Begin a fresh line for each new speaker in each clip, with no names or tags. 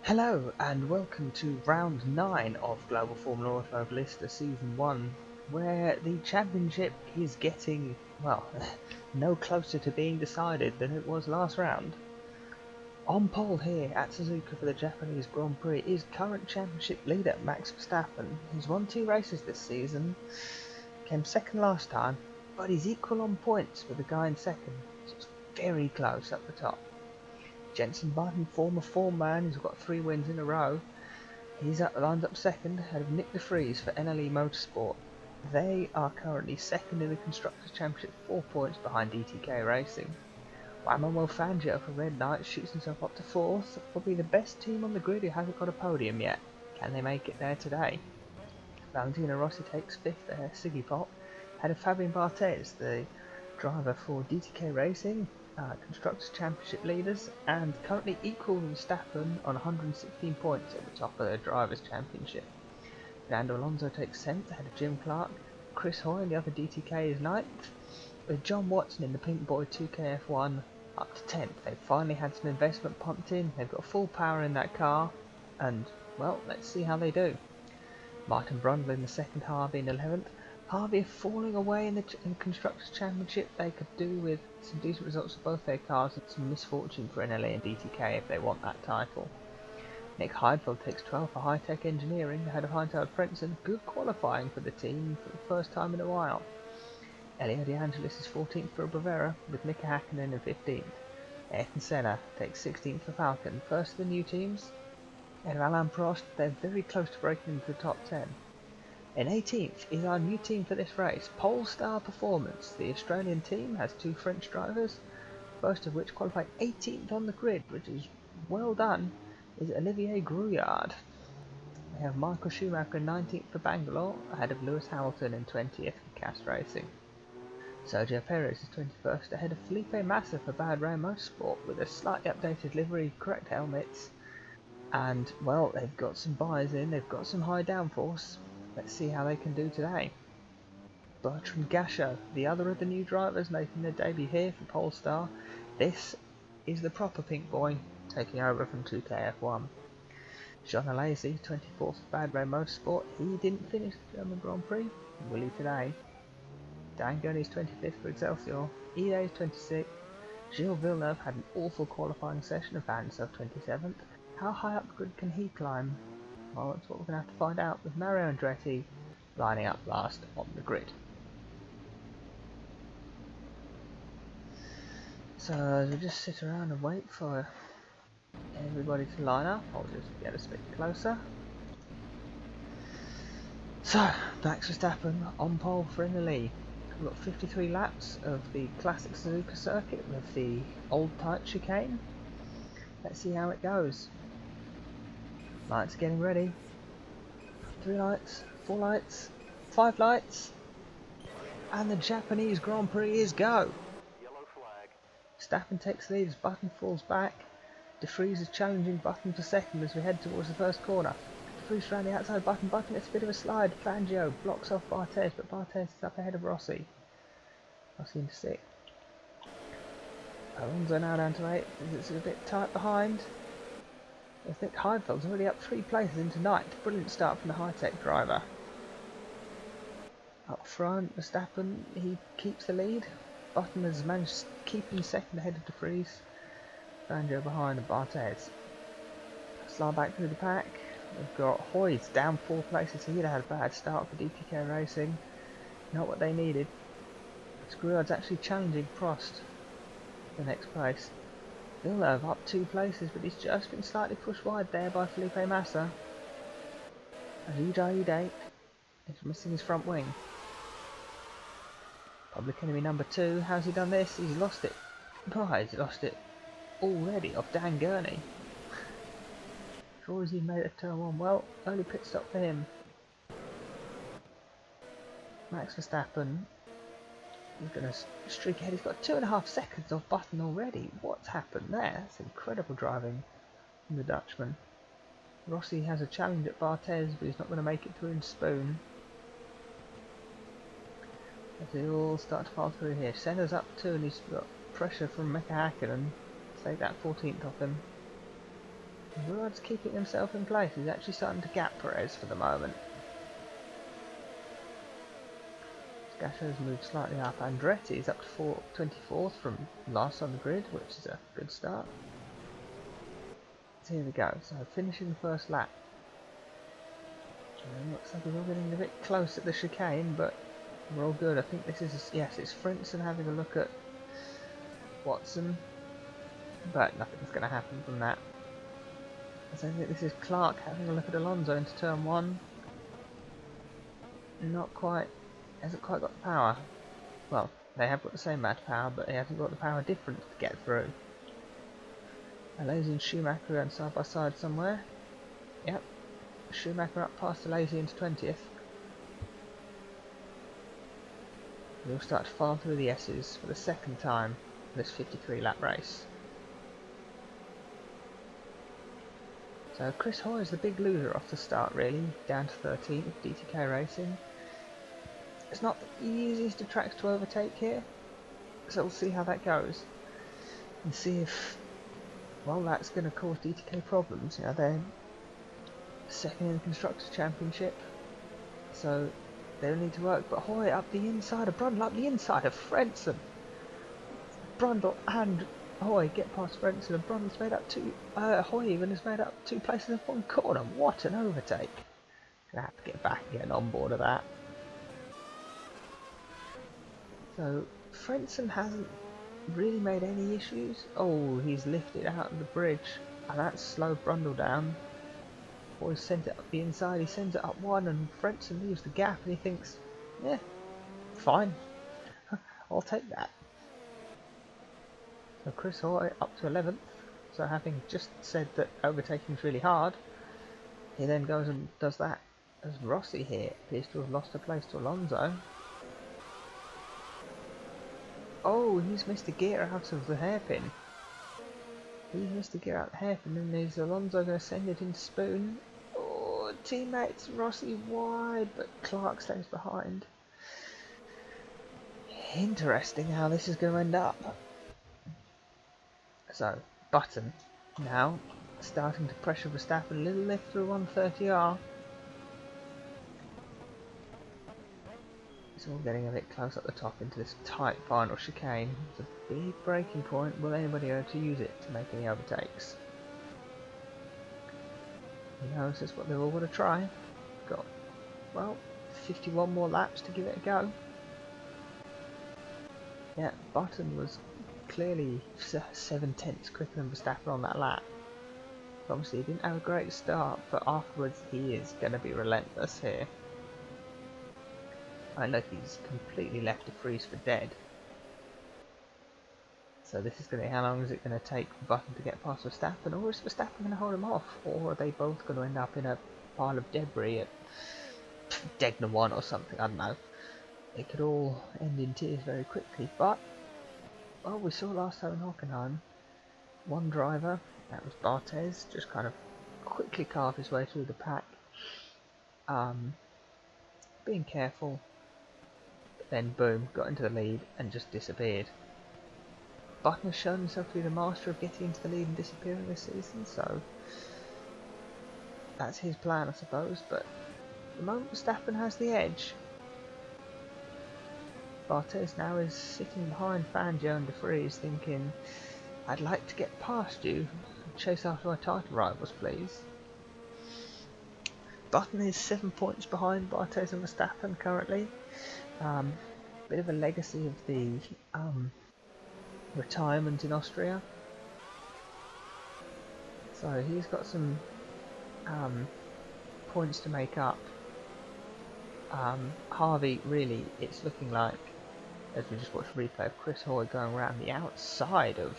Hello and welcome to round 9 of Global Formula Automobilista Season 1, where the championship is getting, well, no closer to being decided than it was last round. On pole here at Suzuka for the Japanese Grand Prix is current championship leader Max Verstappen. He's won 2 races this season, came second last time, but he's equal on points with the guy in second, so it's very close up the top. Jenson Button, former form man, who's got 3 wins in a row. He's lined up second, ahead of Nick de Vries for NLE Motorsport. They are currently second in the Constructors' Championship, 4 points behind DTK Racing. Manuel Fangio for Red Knights shoots himself up to 4th, probably the best team on the grid who hasn't got a podium yet. Can they make it there today? Valentino Rossi takes 5th there, Siggy Pop, ahead of Fabien Barthez, the driver for DTK Racing. Constructors' Championship leaders, and currently equal with Verstappen on 116 points at the top of the Drivers' Championship. Fernando Alonso takes 10th ahead of Jim Clark. Chris Hoy, the other DTK, is 9th, with John Watson in the Pink Boy 2KF1 up to 10th. They've finally had some investment pumped in, they've got full power in that car, and, well, let's see how they do. Martin Brundle in the second, Harvey in 11th. Harvey are falling away in the Constructors' Championship. They could do with some decent results for both their cars and some misfortune for NLA and DTK if they want that title. Nick Heidfeld takes 12th for High Tech Engineering ahead of Heinz Frentzen. Good qualifying for the team for the first time in a while. Elio De Angelis is 14th for Bravera with Mika Hakkinen in 15th. Ayrton Senna takes 16th for Falcon. First of the new teams. And Alain Prost, they're very close to breaking into the top 10. In 18th is our new team for this race, Polestar Performance. The Australian team has 2 French drivers, first of which qualified 18th on the grid, which is well done, is Olivier Grouillard. They have Michael Schumacher in 19th for Bangalore, ahead of Lewis Hamilton in 20th for Cast Racing. Sergio Perez is 21st, ahead of Felipe Massa for Bahrain Motorsport, with a slightly updated livery, correct helmets, and, well, they've got some buys in, they've got some high downforce. Let's see how they can do today. Bertrand Gachot, the other of the new drivers making their debut here for Polestar. This is the proper pink boy, taking over from 2KF1. Jean Alesi, 24th for Bahrain Motorsport. He didn't finish the German Grand Prix. Will he today? Dan Gurney's 25th for Excelsior. Ide is 26th. Gilles Villeneuve had an awful qualifying session and found himself 27th. How high up the grid can he climb? Well, that's what we're going to have to find out with Mario Andretti lining up last on the grid. So as we just sit around and wait for everybody to line up, I'll just get a bit closer. So, Max Verstappen on pole for in the lead. We've got 53 laps of the classic Suzuka circuit with the old type chicane. Let's see how it goes. Lights getting ready. 3 lights, 4 lights, 5 lights, and the Japanese Grand Prix is go.
Yellow flag.
Verstappen takes the lead as Button falls back. De Vries is challenging Button for second as we head towards the first corner. De Vries around the outside, Button gets a bit of a slide. Fangio blocks off Barthez, but Barthez is up ahead of Rossi. Rossi into 6th. Alonso now down to 8th. It's a bit tight behind. I think Heidfeld's already up 3 places into 9th. Brilliant start from the high-tech driver. Up front, Verstappen, he keeps the lead. Button has managed to keep him second ahead of De Vries. Fangio behind and Barthez. Slide back through the pack. We've got Hoyt down 4 places. He'd had a bad start for DTK Racing. Not what they needed. Screward's actually challenging Prost for the next place. Villeneuve up 2 places, but he's just been slightly pushed wide there by Felipe Massa. As Ide is missing his front wing. Public enemy number 2, how's he done this? He's lost it. Oh, he's lost it already off Dan Gurney. Sure as he made a turn 1. Well, early pit stop for him. Max Verstappen is going to streak ahead. He's got 2.5 seconds off Button already. What's happened there? That's incredible driving from the Dutchman. Rossi has a challenge at Barthez, but he's not going to make it through in Spoon. As they all start to file through here. Senna's up 2 and he's got pressure from Mika Hakkinen. Take that 14th off him. Rudd's keeping himself in place. He's actually starting to gap Perez for the moment. Gasho's moved slightly up. Andretti's up to 24th from last on the grid, which is a good start. So here we go. So finishing the first lap. And looks like we're all getting a bit close at the chicane, but we're all good. I think this is, yes, it's Frentzen having a look at Watson, but nothing's going to happen from that. So I think this is Clark having a look at Alonso into turn 1. Not quite, hasn't quite got the power. Well, they have got the same amount of power, but he hasn't got the power difference to get through. Alesi and Schumacher going side by side somewhere. Yep, Schumacher up past Alesi into 20th. We'll start to file through the S's for the second time in this 53 lap race. So Chris Hoy is the big loser off the start really, down to 13th, DTK Racing. It's not the easiest of tracks to overtake here, so we'll see how that goes. And see if, well, that's going to cause DTK problems. You know, they're second in the Constructors' Championship, so they'll need to work. But Hoy up the inside of Brundle, up the inside of Frentzen. Brundle and Hoy get past Frentzen, and Brundle's made up two. Hoy even has made up 2 places in 1 corner. What an overtake! Gonna have to get back and get on board of that. So Frentzen hasn't really made any issues. Oh, he's lifted out of the bridge, and that's slowed Brundle down. Hoy sent it up the inside. He sends it up 1, and Frentzen leaves the gap, and he thinks, yeah, fine, I'll take that. So Chris Hoy up to 11th, so having just said that overtaking is really hard, he then goes and does that as Rossi here appears to have lost a place to Alonso. Oh, he's missed a gear out of the hairpin. He's missed a gear out of the hairpin, and is Alonso going to send it into Spoon? Oh, teammates Rossi wide, but Clark stays behind. Interesting how this is going to end up. So, Button now starting to pressure Verstappen, a little lift through 130R. It's all getting a bit close up the top into this tight final chicane. It's a big braking point. Will anybody be able to use it to make any overtakes? You know, this is what they're all going to try. Got, well, 51 more laps to give it a go. Yeah, Button was clearly 7/10 quicker than Verstappen on that lap. Obviously he didn't have a great start, but afterwards he is going to be relentless here. I know he's completely left to freeze for dead. So this is going to be, how long is it going to take for Button to get past Verstappen, or is Verstappen going to hold him off, or are they both going to end up in a pile of debris at Degner 1 or something, I don't know. It could all end in tears very quickly, but, well, we saw last time in Hockenheim, one driver, that was Barthez, just kind of quickly carved his way through the pack, being careful, but then boom, got into the lead and just disappeared. Button has shown himself to be the master of getting into the lead and disappearing this season, so that's his plan, I suppose, but at the moment Verstappen has the edge. Barthez now is sitting behind Fangio and De Vries thinking, I'd like to get past you and chase after my title rivals, please. Button is 7 points behind Barthez and Verstappen currently. Bit of a legacy of the retirement in Austria. So he's got some points to make up. Harvey, really, it's looking like, as we just watched a replay of Chris Hoy going around the outside of,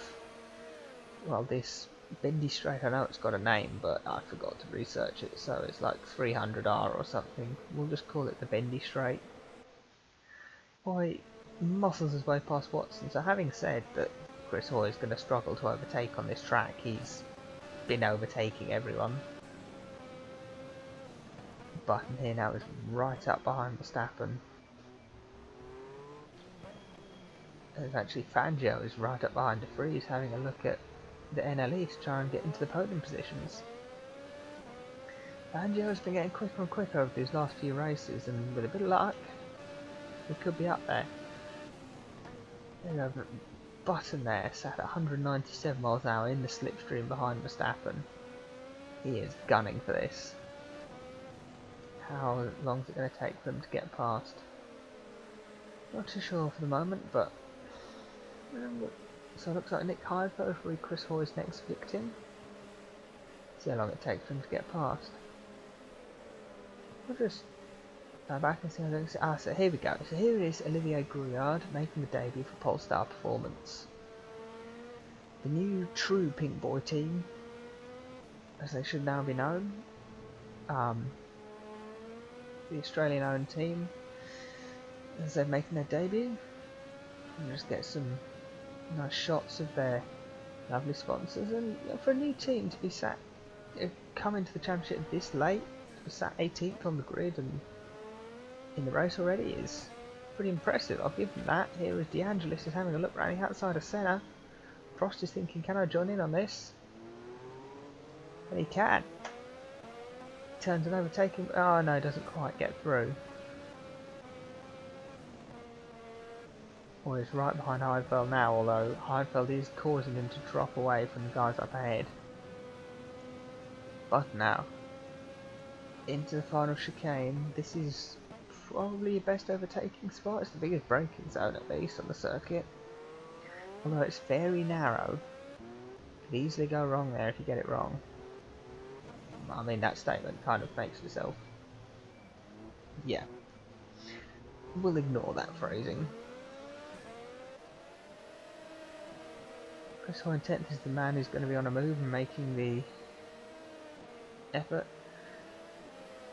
well, this bendy straight. I know it's got a name, but I forgot to research it, so it's like 300R or something. We'll just call it the bendy straight. Hoy muscles his way past Watson, so having said that Chris Hoy is going to struggle to overtake on this track, he's been overtaking everyone. Button here now is right up behind Verstappen. There's actually Fangio is right up behind De Vries having a look at the NLE to try and get into the podium positions. Fangio's been getting quicker and quicker over these last few races, and with a bit of luck, he could be up there. There you go, Button there, sat at 197 miles an hour in the slipstream behind Verstappen. He is gunning for this. How long is it going to take for them to get past? Not too sure for the moment, but so it looks like Nick Heidfeld will be Chris Hoy's next victim. See how long it takes for him to get past. We'll just go back and see how long. So here we go. So here is Olivier Grouillard making the debut for Polestar Performance. The new true Pink Boy team, as they should now be known. The Australian-owned team, as they're making their debut. And just get some nice shots of their lovely sponsors. And for a new team to be come into the championship this late, to be sat 18th on the grid and in the race already is pretty impressive. I'll give them that. Here is DeAngelis is having a look round the outside of Senna. Prost is thinking, can I join in on this? And he can. Turns and overtakes him. Oh no, doesn't quite get through. Or he's right behind Heidfeld now, although Heidfeld is causing him to drop away from the guys up ahead. But now, into the final chicane. This is probably your best overtaking spot. It's the biggest braking zone at least on the circuit. Although it's very narrow. Could easily go wrong there if you get it wrong. I mean, that statement kind of makes itself. Yeah. We'll ignore that phrasing. Chris Hoy 10th is the man who's going to be on a move and making the effort.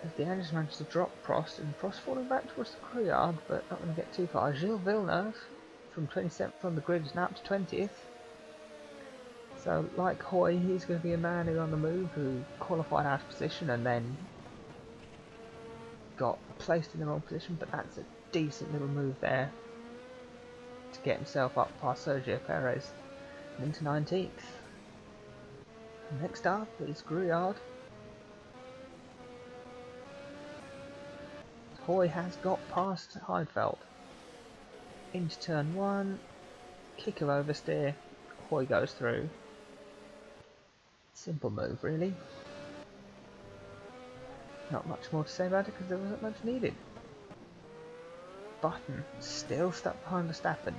As DeAngelis managed to drop Prost, and Prost falling back towards the crew yard, but not going to get too far. Gilles Villeneuve from 27th on the grid is now up to 20th. So, like Hoy, he's going to be a man who's on the move, who qualified out of position and then got placed in the wrong position, but that's a decent little move there to get himself up past Sergio Perez and into 19th. Next up is Grouillard. Hoy has got past Heidfeld. Into turn 1, kick of oversteer, Hoy goes through. Simple move really. Not much more to say about it because there wasn't much needed. Button still stuck behind Verstappen.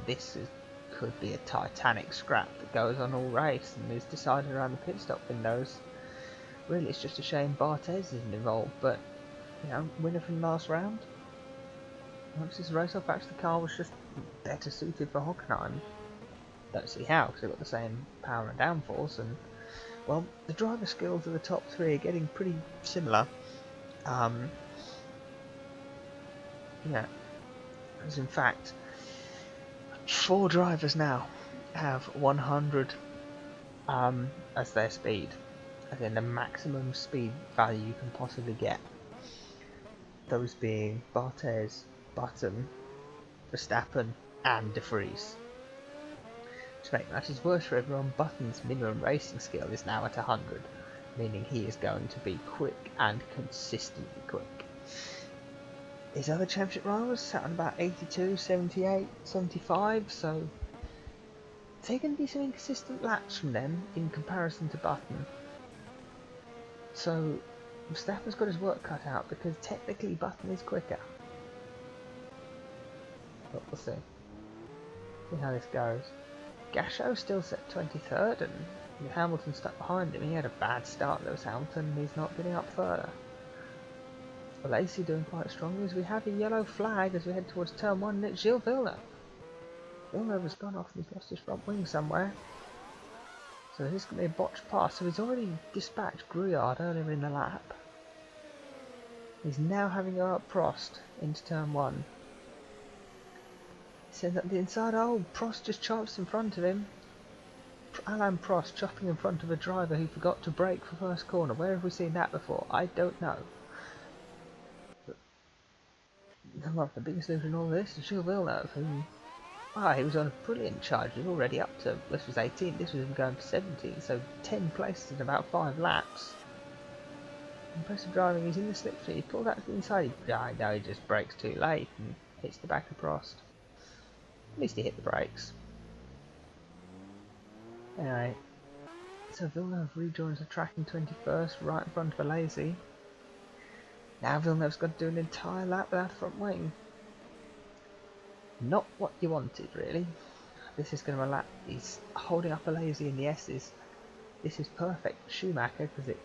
Could be a titanic scrap that goes on all race and is decided around the pit stop windows. Really, it's just a shame Barthez isn't involved, but you know, winner from last round. Once this race off, actually the car was just better suited for Hockenheim. Don't see how, because they've got the same power and downforce, and well, the driver skills of the top three are getting pretty similar. Yeah, as in fact, 4 drivers now have 100 as their speed, as in the maximum speed value you can possibly get. Those being Barthez, Button, Verstappen, and De Vries. To make matters worse for everyone, Button's minimum racing skill is now at 100, meaning he is going to be quick and consistently quick. His other championship rivals sat on about 82, 78, 75, so there are going to be some inconsistent laps from them in comparison to Button. So Verstappen's got his work cut out because technically Button is quicker. But we'll see. See how this goes. Gasho still set 23rd, and Hamilton stuck behind him. He had a bad start, Lewis Hamilton, and he's not getting up further. Lacey doing quite strongly as we have a yellow flag as we head towards turn 1, and it's Gilles Villeneuve. Villeneuve has gone off and he's lost his front wing somewhere. So this is going to be a botched pass. So he's already dispatched Grouillard earlier in the lap. He's now having to go up Prost into turn 1. Sends up the inside. Oh, Prost just chops in front of him. Alain Prost chopping in front of a driver who forgot to brake for first corner. Where have we seen that before? I don't know. But, well, the biggest loser in all this is Gilles Villeneuve, who Ah, he was on a brilliant charge. He was already up to, this was 18, this was him going for 17, so 10 places in about 5 laps. Impressive driving, he's in the slipstream, he pulled out to the inside, no, he just brakes too late and hits the back of Prost. At least he hit the brakes. Anyway, so Villeneuve rejoins the track in 21st, right in front of Alesi. Now Villeneuve's got to do an entire lap without a front wing. Not what you wanted, really. This is going to allow, he's holding up Alesi in the S's. This is perfect for Schumacher because it,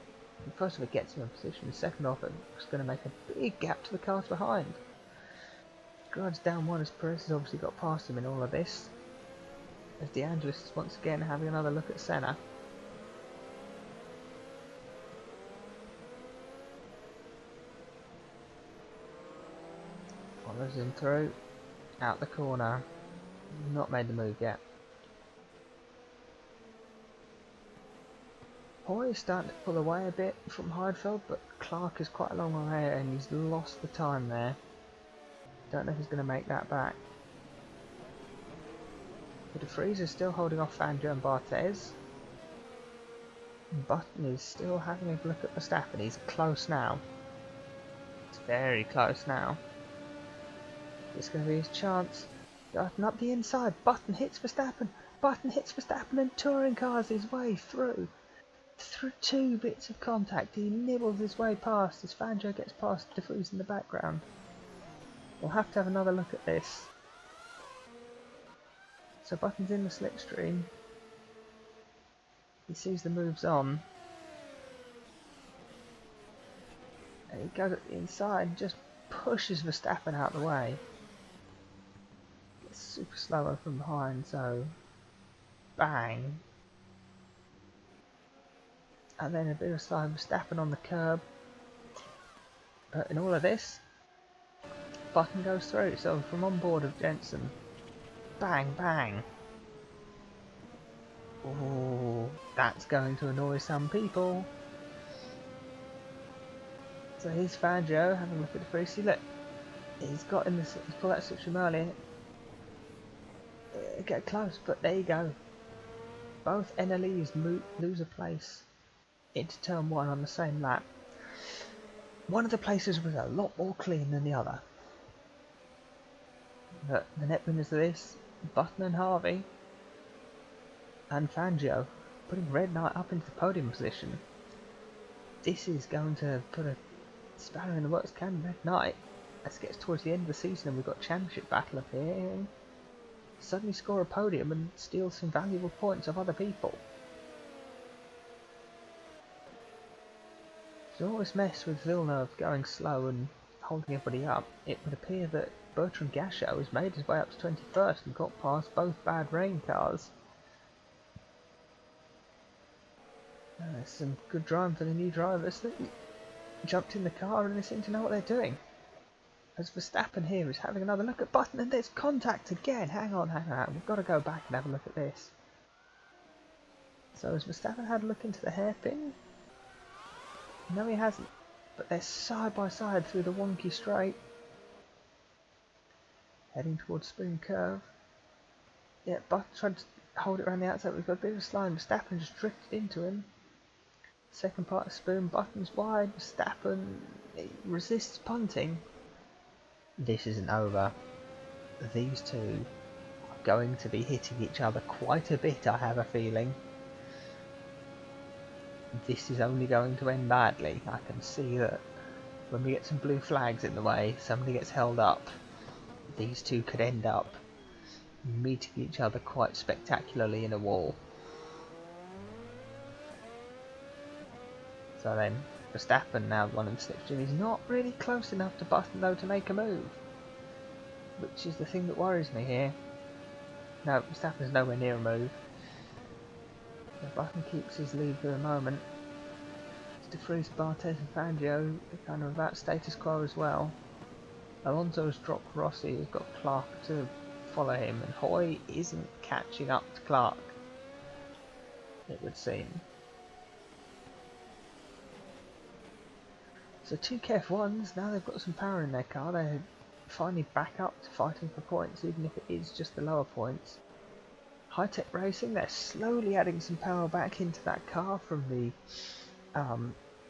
first of all, it gets him in position, and second off, it's going to make a big gap to the cars behind. Drives down one as Perez has obviously got past him in all of this. As De Angelis is once again having another look at Senna. Follows him through, out the corner. Not made the move yet. Hoy is starting to pull away a bit from Heidfeld, but Clark is quite a long way and he's lost the time there. Don't know if he's going to make that back. But De Vries is still holding off Fangio and Barthez. Button is still having a look at Verstappen. He's close now. It's very close now. It's going to be his chance. Button up the inside. Button hits Verstappen. Button hits Verstappen and touring cars his way through. Through 2 bits of contact. He nibbles his way past as Fangio gets past De Vries in the background. We'll have to have another look at this. So Button's in the slipstream. He sees the moves on. And he goes at the inside and just pushes Verstappen out of the way. Gets super slower from behind, so bang. And then a bit of slide Verstappen on the curb. But in all of this, Button goes through, so from on board of Jensen. Bang, bang. Oh, that's going to annoy some people. So here's Fangio having a look at the free. See, look, he's got in this. He's pulled that slipstream earlier. Get close, but there you go. Both NLEs lose a place into turn 1 on the same lap. One of the places was a lot more clean than the other. But the net winners of this, Button and Harvey, and Fangio, putting Red Knight up into the podium position. This is going to put a spanner in the works, can Red Knight, as it gets towards the end of the season and we've got championship battle up here, suddenly score a podium and steal some valuable points of other people. So all this mess with Villeneuve going slow and holding everybody up, it would appear that Bertrand Gachot has made his way up to 21st and got past both bad rain cars. There's some good driving for the new drivers that jumped in the car and they seem to know what they're doing. As Verstappen here is having another look at Button and there's contact again. Hang on, we've got to go back and have a look at this. So has Verstappen had a look into the hairpin? No, he hasn't. But they're side by side through the wonky straight. Heading towards Spoon Curve. Yeah, Button tried to hold it around the outside. We've got a bit of a slide. Verstappen just drifted into him. Second part of Spoon. Button's wide. Verstappen resists punting. This isn't over. These two are going to be hitting each other quite a bit, I have a feeling. This is only going to end badly. I can see that when we get some blue flags in the way, somebody gets held up. These two could end up meeting each other quite spectacularly in a wall. So then, Verstappen now one in the slipstream. He's not really close enough to Button though to make a move, which is the thing that worries me here. No, Verstappen's nowhere near a move. The Button keeps his lead for the moment. De Vries, Barthez and Fangio are kind of about status quo as well. Alonso has dropped Rossi, has got Clark to follow him, and Hoy isn't catching up to Clark, it would seem. So two KF1s, now they've got some power in their car, they're finally back up to fighting for points, even if it is just the lower points. High-Tech Racing, they're slowly adding some power back into that car from the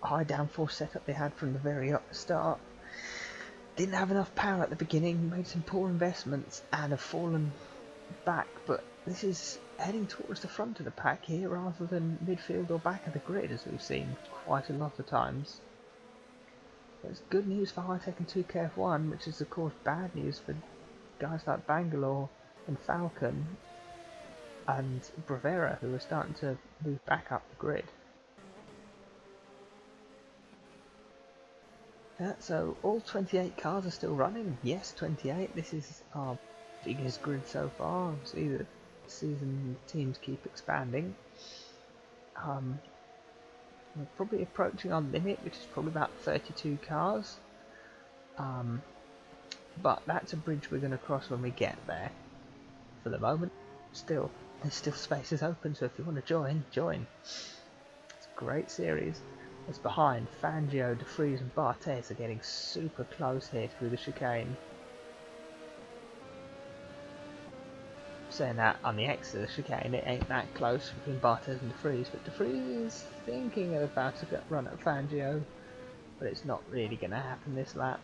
high downforce setup they had from the very start. Didn't have enough power at the beginning, made some poor investments and have fallen back, but this is heading towards the front of the pack here rather than midfield or back of the grid, as we've seen quite a lot of times. It's good news for High-Tech and 2KF1, which is of course bad news for guys like Bangalore and Falcon and Bravera, who are starting to move back up the grid. So all 28 cars are still running. Yes, 28. This is our biggest grid so far. Obviously, the season teams keep expanding. We're probably approaching our limit, which is probably about 32 cars. But that's a bridge we're going to cross when we get there. For the moment, there's still spaces open, so if you want to join, join. It's a great series. As behind, Fangio, De Vries and Barthez are getting super close here through the chicane. Saying that on the exit of the chicane, it ain't that close between Barthez and De Vries, but De Vries is thinking about to run at Fangio, but it's not really going to happen this lap.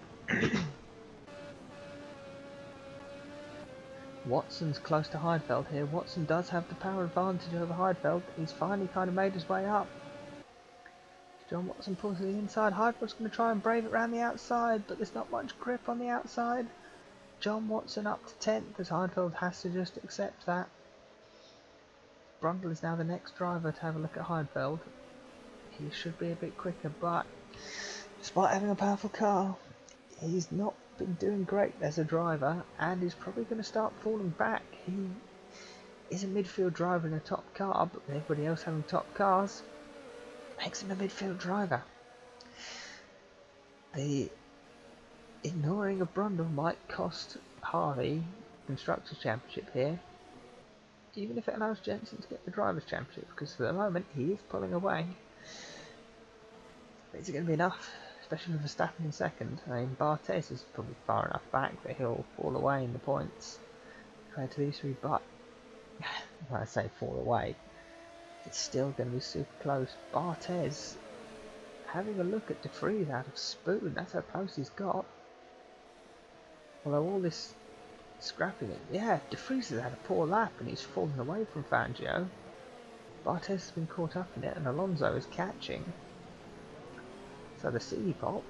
Watson's close to Heidfeld here. Watson does have the power advantage over Heidfeld. He's finally kind of made his way up. John Watson pulls to the inside. Heidfeld's going to try and brave it around the outside, but there's not much grip on the outside. John Watson up to 10th as Heidfeld has to just accept that. Brundle is now the next driver to have a look at Heidfeld. He should be a bit quicker, but despite having a powerful car, he's not been doing great as a driver, and he's probably going to start falling back. He is a midfield driver in a top car, but with everybody else having top cars, makes him a midfield driver. The ignoring of Brundle might cost Harvey the Constructors' Championship here, even if it allows Jensen to get the Drivers' Championship, because for the moment he is pulling away. But is it going to be enough? Especially with Verstappen in second. I mean, Barthez is probably far enough back that he'll fall away in the points compared to these three, but when I say fall away, it's still going to be super close. Barthez having a look at De Vries out of Spoon, that's how close he's got. Although all this scrapping it, yeah, De Vries has had a poor lap and he's fallen away from Fangio. Barthez has been caught up in it and Alonso is catching. So the city pop,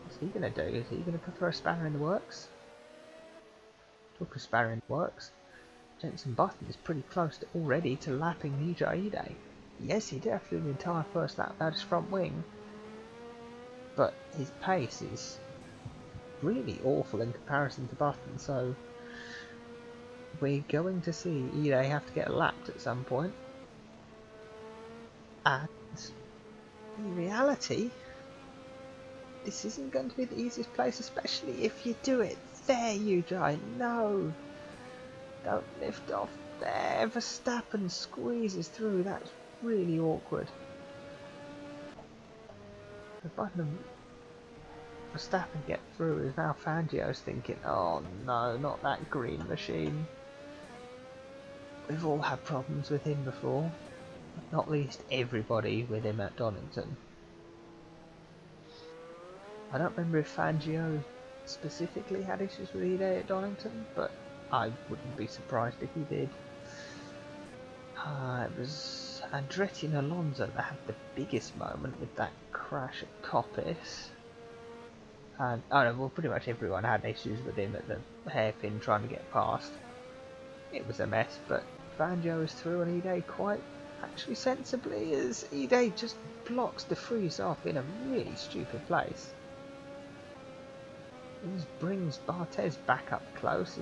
what's he going to do? Is he going to throw a spanner in the works? Talk of spanner in the works. Jenson Button is pretty close to already to lapping Nija Ide. Yes, he did have to do the entire first lap without his front wing, but his pace is really awful in comparison to Button, so we're going to see Ide have to get lapped at some point. And in reality, this isn't going to be the easiest place, especially if you do it. There you go. No! Don't lift off there. Verstappen squeezes through. That's really awkward. The button of Verstappen get through is now Fangio's thinking, oh no, not that green machine. We've all had problems with him before. Not least everybody with him at Donington. I don't remember if Fangio specifically had issues with Ide at Donington, but I wouldn't be surprised if he did. It was Andretti and Alonso that had the biggest moment with that crash at Coppice. And well, pretty much everyone had issues with him at the hairpin trying to get past. It was a mess, but Fangio is through and Ide quite actually sensibly, as Ide just blocks De Vries off in a really stupid place. This brings Barthez back up close.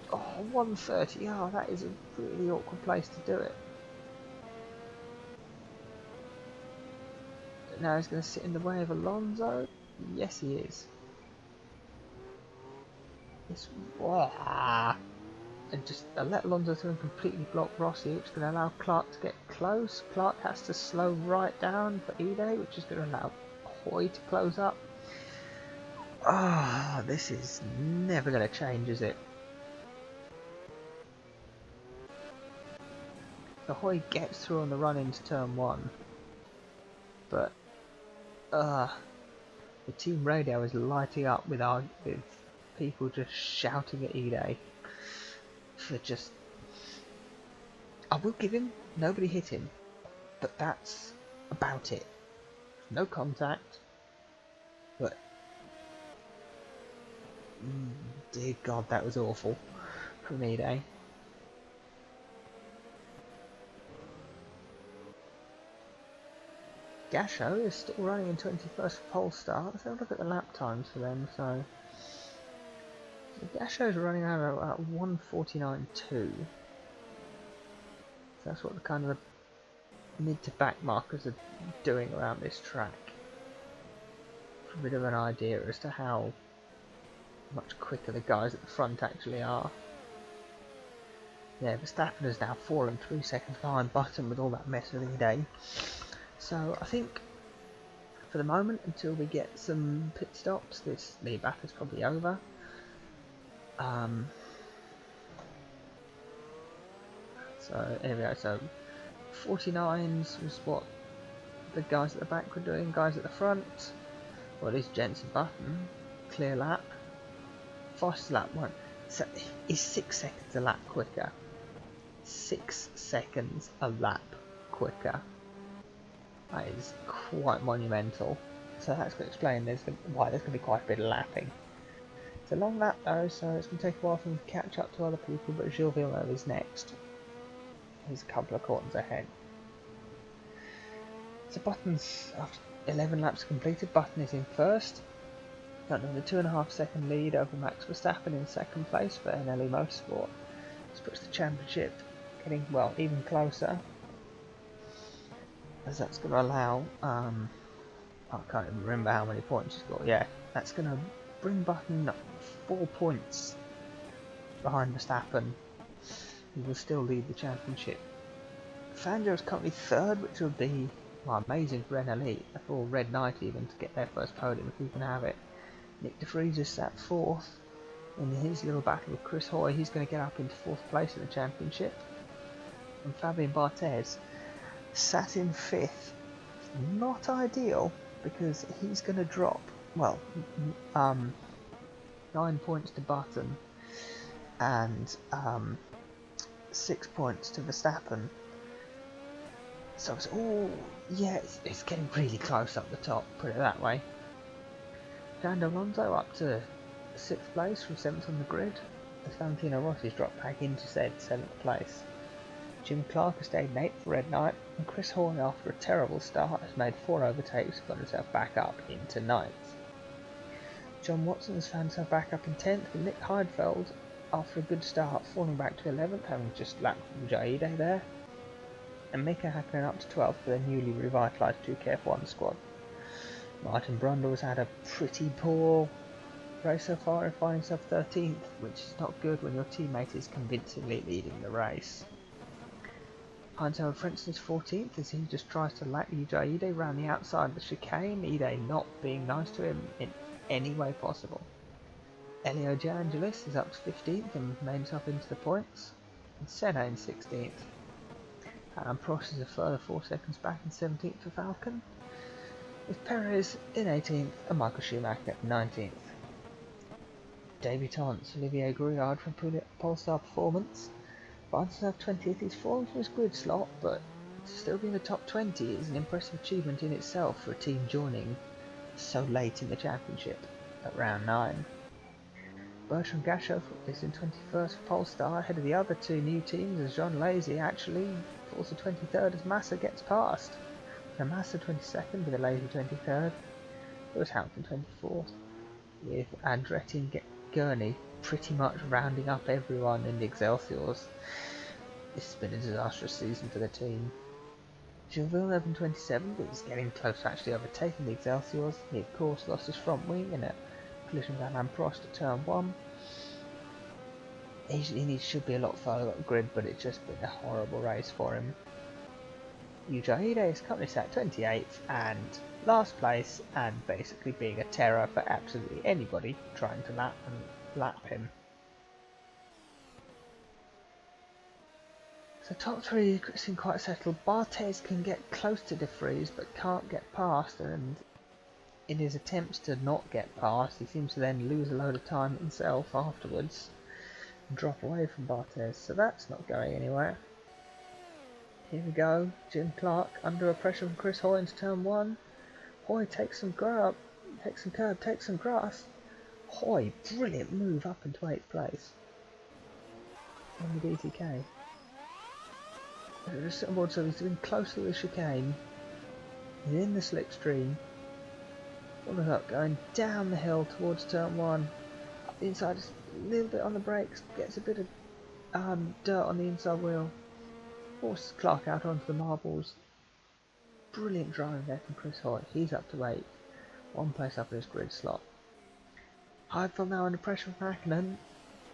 130. Oh, that is a really awkward place to do it. But now he's going to sit in the way of Alonso. Yes, he is. And just let Alonso through and completely block Rossi, which is going to allow Clark to get close. Clark has to slow right down for Ide, which is going to allow Hoy to close up. Ah, this is never going to change, is it? The Hoy gets through on the run into turn 1, but the team radio is lighting up with people just shouting at Ide for just... I will give him, nobody hit him, but that's about it. No contact, but dear God, that was awful from Ide. Gasho is still running in 21st for pole start. Let's have a look at the lap times for them. So Gasho is running out at 1:49.2. So that's what the kind of the mid to back markers are doing around this track. A bit of an idea as to how much quicker the guys at the front actually are. Yeah, Verstappen has now fallen 3 seconds behind Button with all that mess of the day. So I think for the moment, until we get some pit stops, this lead battle is probably over. So here we go. So 49s was what the guys at the back were doing. Guys at the front, well, at least Jensen Button, clear lap. Fastest lap one. So is 6 seconds a lap quicker. 6 seconds a lap quicker. That is quite monumental. So that's going to explain why there's going to be quite a bit of lapping. It's a long lap though, so it's going to take a while for them to catch up to other people, but Gilles Villeneuve is next. He's a couple of corners ahead. So Button's, after 11 laps completed, Button is in first. Got another 2.5 second lead over Max Verstappen in second place for NLE Motorsport. This puts the championship getting, well, even closer, as that's going to allow, I can't even remember how many points he's got. Yeah, that's going to bring Button up 4 points behind Verstappen, who will still lead the championship. Fangio is currently third, which would be, well, amazing for NLE, for Red Knight even, to get their first podium if he can have it. Nick de Vries is sat fourth. In his little battle with Chris Hoy, he's going to get up into 4th place in the championship. And Fabien Barthez sat in 5th. Not ideal, because he's going to drop, well, 9 points to Button and 6 points to Verstappen. So it's it's getting really close up the top, put it that way. Fernando Alonso up to 6th place from 7th on the grid, as Valentino Rossi's dropped back into said 7th place. Jim Clark has stayed in 8th for Red Knight, and Chris Horner, after a terrible start, has made 4 overtakes and got himself back up into 9th. John Watson has found himself back up in 10th, with Nick Heidfeld, after a good start, falling back to 11th, having just lapped Jaide there. And Mika Hakkinen up to 12th for their newly revitalised 2K F1 squad. Martin Brundle has had a pretty poor race so far and finding himself 13th, which is not good when your teammate is convincingly leading the race. Heinz-Harald Frentzen is 14th as he just tries to lap Ide round the outside of the chicane, Ide not being nice to him in any way possible. Elio De Angelis is up to 15th and made himself into the points, and Senna in 16th. Alain Prost is a further 4 seconds back in 17th for Falcon, with Perez in 18th and Michael Schumacher at 19th. Debutants Olivier Grouillard from Polestar Performance finds himself 20th. He's fallen from his grid slot, but to still be in the top 20 is an impressive achievement in itself for a team joining so late in the championship at round 9. Bertrand Gachot is in 21st for Polestar, ahead of the other 2 new teams, as Jean Lazy actually falls to 23rd as Massa gets past. So Massa 22nd with a Lazy 23rd, Lewis Hamilton 24th, with Andretti and Gurney pretty much rounding up everyone in the Excelsiors. This has been a disastrous season for the team. Gilles Villeneuve in 27th, but he's getting close to actually overtaking the Excelsiors. He of course lost his front wing in a collision with Alain Prost at turn 1. He should be a lot further up the grid, but it's just been a horrible race for him. Yuji Ide is currently sat 28th, and last place and basically being a terror for absolutely anybody trying to lap him. So top three seem quite settled. Barthez can get close to De Vries but can't get past, and in his attempts to not get past he seems to then lose a load of time himself afterwards and drop away from Barthez, so that's not going anywhere. Here we go, Jim Clark under a pressure from Chris Hoy into turn 1. Hoy takes some curb, takes some grass. Hoy, brilliant move up into 8th place on the DTK. So he's doing close to the chicane. He's in the slipstream. Follows up, going down the hill towards turn 1. Up the inside, just a little bit on the brakes, gets a bit of dirt on the inside wheel. Forces Clark out onto the marbles. Brilliant driving there from Chris Hoy. He's up to 8th. One place up in his grid slot. Heidfeld now under pressure from Hakkinen.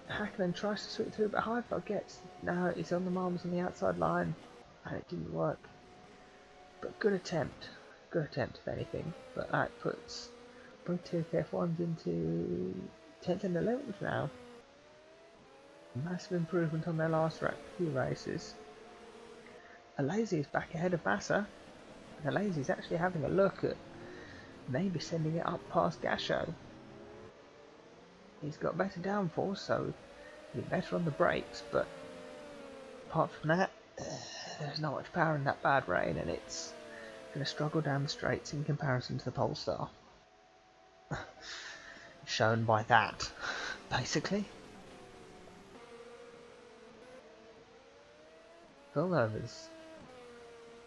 Hakkinen tries to sweep through, but Heidfeld gets... No, he's on the marbles on the outside line. And it didn't work. But good attempt. Good attempt, if anything. But that puts both two F1s into 10th and 11th now. Massive improvement on their last few races. Alesi is back ahead of Massa. And Alesi is actually having a look at maybe sending it up past Gasho. He's got better downforce, so he'll be better on the brakes, but apart from that, there's not much power in that bad rain, and it's going to struggle down the straights in comparison to the Polestar. Shown by that, basically. Villeneuve's.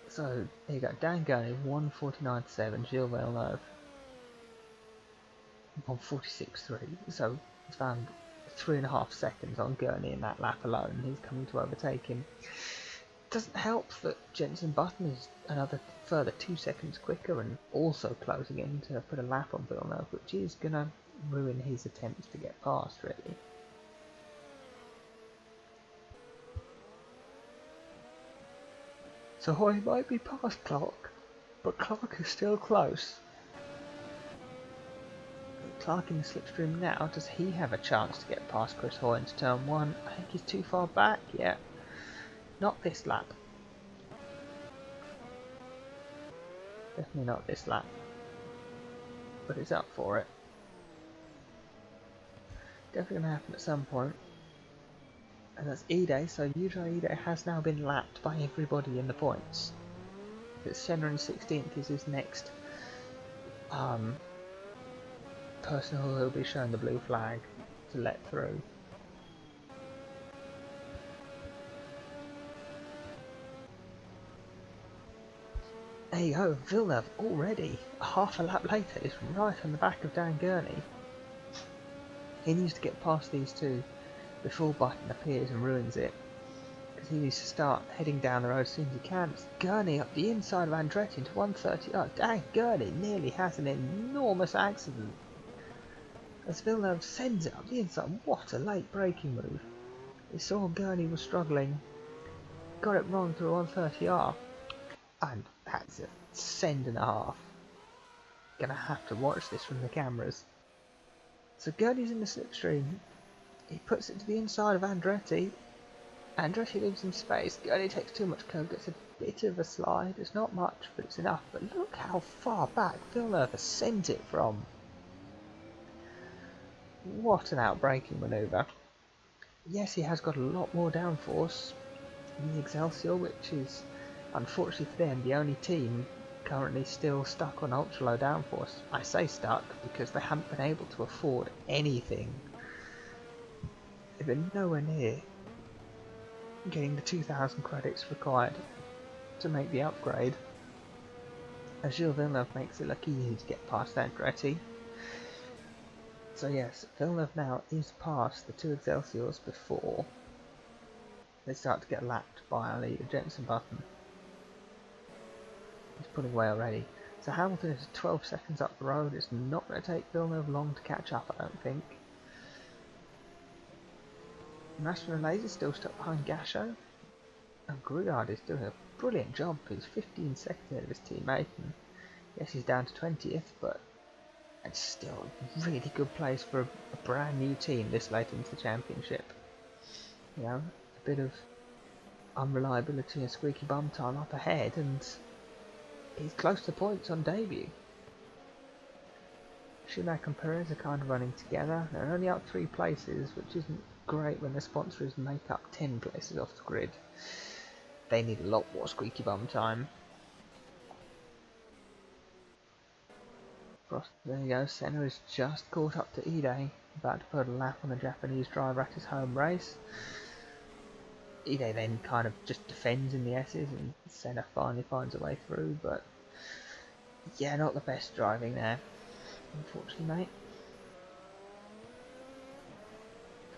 So, there you go, Dan Gurney, 1:49.7, Gilles Villeneuve, 1:46.3, so he's found 3.5 seconds on Gurney in that lap alone. He's coming to overtake him. Doesn't help that Jenson Button is another further 2 seconds quicker and also closing in to put a lap on Villeneuve, which is going to ruin his attempts to get past, really. So Hoy might be past Clark, but Clark is still close. Clark in the slipstream now, does he have a chance to get past Chris Hoy into turn 1? I think he's too far back, yeah. Not this lap. Definitely not this lap. But it's up for it. Definitely going to happen at some point. And that's E-Day, so Yuja E-Day has now been lapped by everybody in the points. It's Senna in 16th is his next person who will be shown the blue flag to let through. There you go, Villeneuve already, half a lap later, is right on the back of Dan Gurney. He needs to get past these two before Button appears and ruins it, because he needs to start heading down the road as soon as he can. It's Gurney up the inside of Andretti into 130. Oh, Dan Gurney nearly has an enormous accident as Villeneuve sends it up the inside. What a late braking move. He saw Gurney was struggling, got it wrong through 130R, and that's a send and a half. Gonna have to watch this from the cameras. So Gurney's in the slipstream. He puts it to the inside of Andretti. Andretti leaves him space. Gurney takes too much curve, gets a bit of a slide. It's not much, but it's enough. But look how far back Villeneuve has sent it from. What an outbraking manoeuvre. Yes, he has got a lot more downforce in the Excelsior, which is, unfortunately for them, the only team currently still stuck on ultra low downforce. I say stuck because they haven't been able to afford anything. They've been nowhere near getting the 2,000 credits required to make the upgrade. As Gilles Villeneuve makes it look easy to get past Andretti. So yes, Villeneuve now is past the two Excelsiors before they start to get lapped by our leader, Jenson Button. He's pulling away already. So Hamilton is 12 seconds up the road. It's not going to take Villeneuve long to catch up, I don't think. National Relays is still stuck behind Gasho. And Grullard is doing a brilliant job. He's 15 seconds ahead of his teammate. And Yes, he's down to 20th, but it's still a really good place for a brand new team this late into the championship. You know, a bit of unreliability and squeaky bum time up ahead, and he's close to points on debut. Schumacher and Perez are kind of running together. They're only up 3 places, which isn't great when the sponsors make up 10 places off the grid. They need a lot more squeaky bum time. There you go, Senna is just caught up to Ide, about to put a lap on the Japanese driver at his home race. Ide then kind of just defends in the S's and Senna finally finds a way through, but yeah, not the best driving there, unfortunately, mate.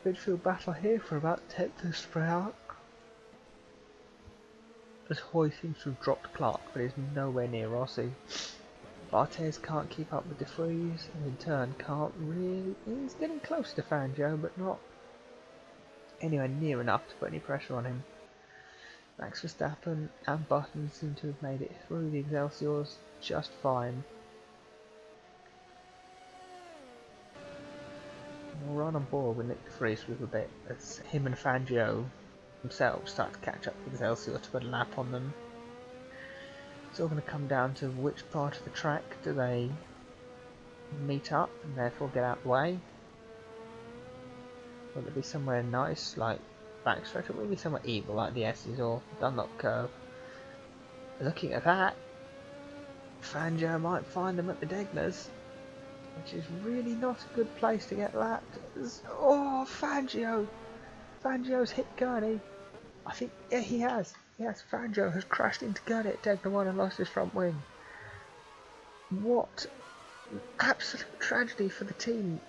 Midfield battle here for about 10th of spray arc. As Hoy seems to have dropped Clark, but is nowhere near Rossi. Barthez can't keep up with De Vries, and in turn can't really... He's getting close to Fangio, but not anywhere near enough to put any pressure on him. Max Verstappen and Button seem to have made it through the Excelsiors just fine. We're right on board with Nick De Vries a little bit, as him and Fangio themselves start to catch up with Excelsior to put a lap on them. It's all going to come down to which part of the track do they meet up and therefore get out of the way. Will it be somewhere nice like backstretch, or will it be somewhere evil like the S's or Dunlop Curve? Looking at that, Fangio might find them at the Degners, which is really not a good place to get lapped. Oh, Fangio! Fangio's hit Gurney. I think, yeah, he has. Yes, Fangio has crashed into Gurney at Degner 1 and lost his front wing. What an absolute tragedy for the team.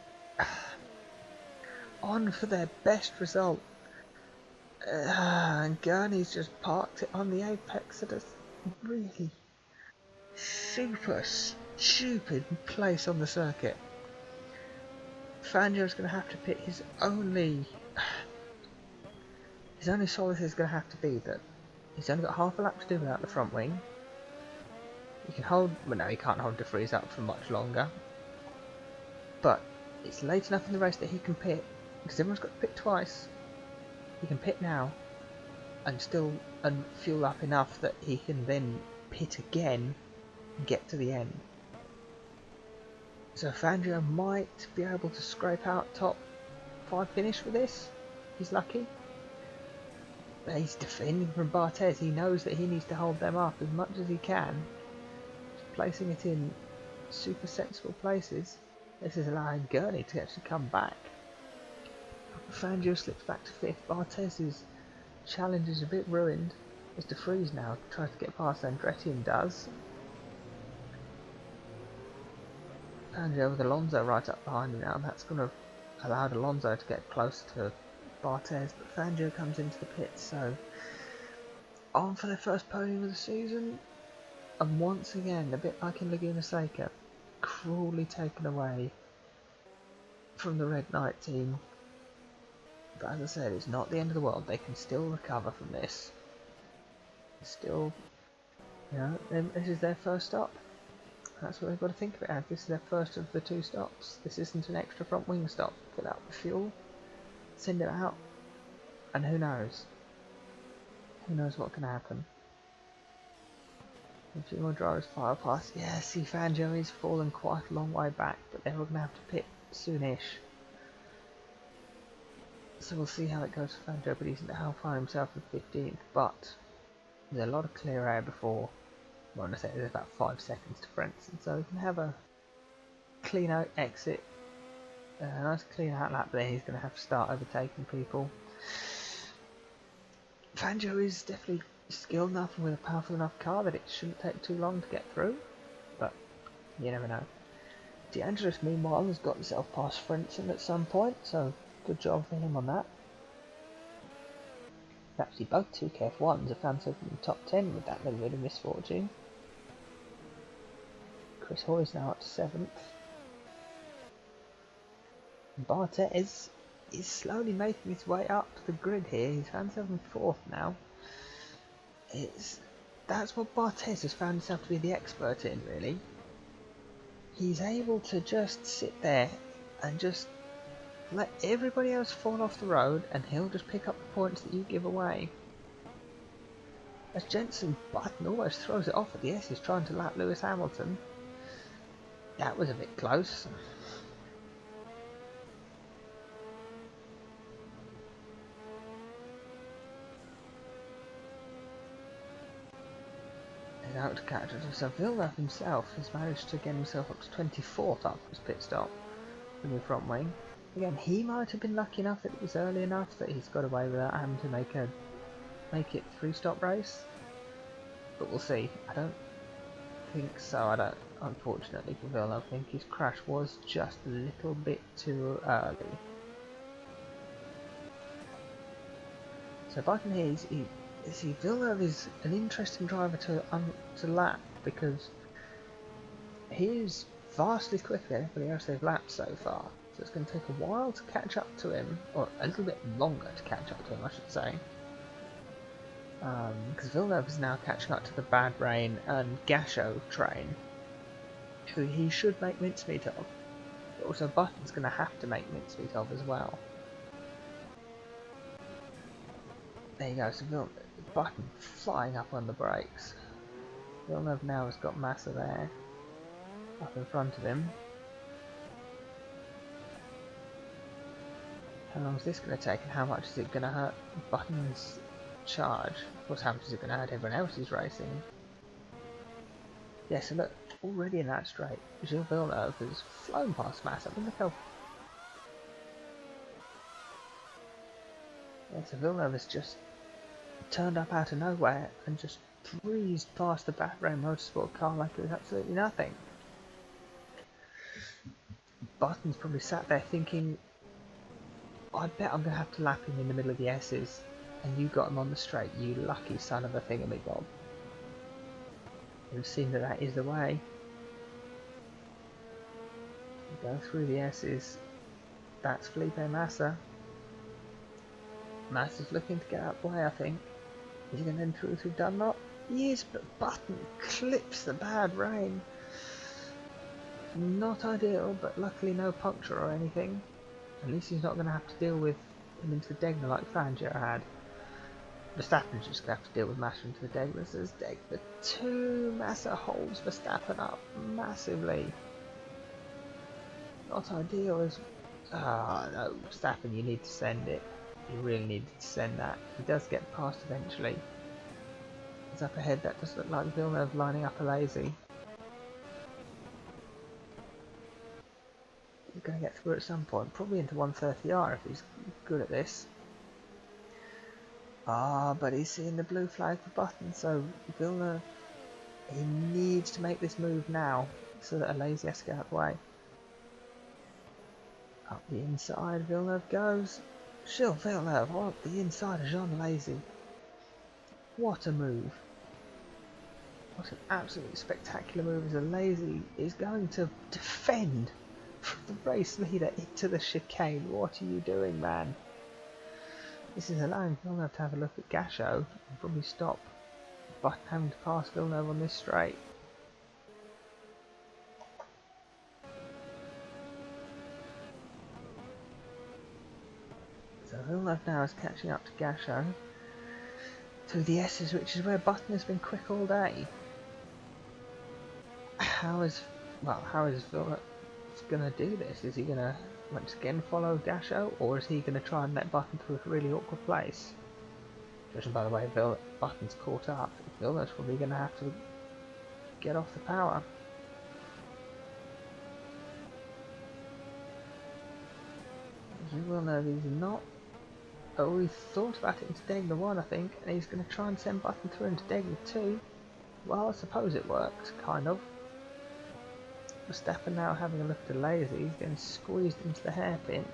On for their best result. And Gurney's just parked it on the apex at a really super stupid place on the circuit. Fangio's going to have to pit his only solace is going to have to be that he's only got half a lap to do without the front wing. He can hold, well no, he can't hold De Vries up for much longer. But it's late enough in the race that he can pit, because everyone's got to pit twice. He can pit now and still fuel up enough that he can then pit again and get to the end. So Fangio might be able to scrape out top 5 finish with this. He's lucky. But he's defending from Barthez. He knows that he needs to hold them up as much as he can. Just placing it in super sensible places. This is allowing Gurney to actually come back. Fangio slips back to 5th. Barthez's challenge is a bit ruined as De Vries now tries to get past Andretti and does. Fangio with Alonso right up behind him now, and that's going to allow Alonso to get close to Barthez, but Fangio comes into the pit, so on for their first podium of the season, and once again, a bit like in Laguna Seca, cruelly taken away from the Red Knight team. But as I said, it's not the end of the world. They can still recover from this. Still, you know, this is their first stop. That's what they've got to think of it as. This is their first of the 2 stops. This isn't an extra front wing stop. Fill out the fuel, send it out, and who knows? Who knows what can happen? A few more drivers file past. Yeah, see, Fangio is falling quite a long way back, but they're all going to have to pit soonish. So we'll see how it goes for Fangio, but he's now found himself in 15th, but there's a lot of clear air before, well, I say there's about 5 seconds difference, and so he can have a clean out exit, a nice clean out lap, but then he's going to have to start overtaking people. Fangio is definitely skilled enough and with a powerful enough car that it shouldn't take too long to get through, but you never know. De Angelis meanwhile has got himself past Frentzen at some point, so good job for him on that. Actually, both 2KF1s have found themselves in the top 10 with that little bit of misfortune. Chris Hoy's now up to 7th. Barthez is slowly making his way up the grid here. He's found himself in 4th now. That's what Barthez has found himself to be the expert in, really. he's able to just sit there and just let everybody else fall off the road, and he'll just pick up the points that you give away. As Jensen Button almost throws it off at the S's trying to lap Lewis Hamilton. That was a bit close. And out to catch it. So Villeneuve himself has managed to get himself up to 24th after his pit stop from the front wing. Again, he might have been lucky enough that it was early enough that he's got away without having to make it 3-stop race. But we'll see. I don't think so. Unfortunately for Villeneuve, I think his crash was just a little bit too early. So Button here, Villeneuve is an interesting driver to lap because he is vastly quicker than everybody else they've lapped so far. So it's going to take a while to catch up to him, or a little bit longer to catch up to him, I should say. Because Villeneuve is now catching up to the Bad Rain and Gasho train, who he should make mincemeat of. But also Button's going to have to make mincemeat of as well. There you go, so Button flying up on the brakes. Villeneuve now has got Massa there, up in front of him. How long is this going to take, and how much is it going to hurt Button's charge? Of course, how much is it going to hurt everyone else who's racing? Yeah, so look, already in that straight, Gilles Villeneuve has flown past Massa. I mean, look how... Yeah, so Villeneuve has just turned up out of nowhere and just breezed past the Bahrain Motorsport car like it was absolutely nothing. Button's probably sat there thinking, I bet I'm going to have to lap him in the middle of the S's, and you got him on the straight, you lucky son of a thingamabob. It would seem that is the way. You go through the S's, that's Felipe Massa. Massa's looking to get out of the way, I think. Is he going to enter through Dunlop? He is, but Button clips the Bad Rain. Not ideal, but luckily no puncture or anything. At least he's not going to have to deal with him into the Degner like Fangio had. Verstappen's just going to have to deal with Massa into the Degner. So the 2 Massa holds Verstappen up massively. Not ideal as... Ah, no, Verstappen, you need to send it. You really need to send that. He does get past eventually. He's up ahead, that does look like Villeneuve lining up a lazy. He's going to get through at some point, probably into 130R if he's good at this. Ah, but he's seeing the blue flag for Button, so Villeneuve, he needs to make this move now so that a lazy has to get out of the way. Up the inside, Villeneuve goes. Gilles Villeneuve on the inside of Jean Lazy. What a move. What an absolutely spectacular move as a lazy is going to defend the race leader into the chicane. What are you doing, man? This is allowing Villeneuve to have a look at Gasho and probably stop Button having to pass Villeneuve on this straight. So Villeneuve now is catching up to Gasho through the S's, which is where Button has been quick all day. How is Villeneuve going to do this? Is he going to once again follow Gasho, or is he going to try and let Button through a really awkward place? Judging by the way Button's caught up, Villeneuve's probably going to have to get off the power. Villeneuve is not... Oh, he thought about it into Degner 1, I think, and he's going to try and send Button through into Degner 2. Well, I suppose it worked, kind of. Verstappen now having a look at the lazy, he's getting squeezed into the hairpin.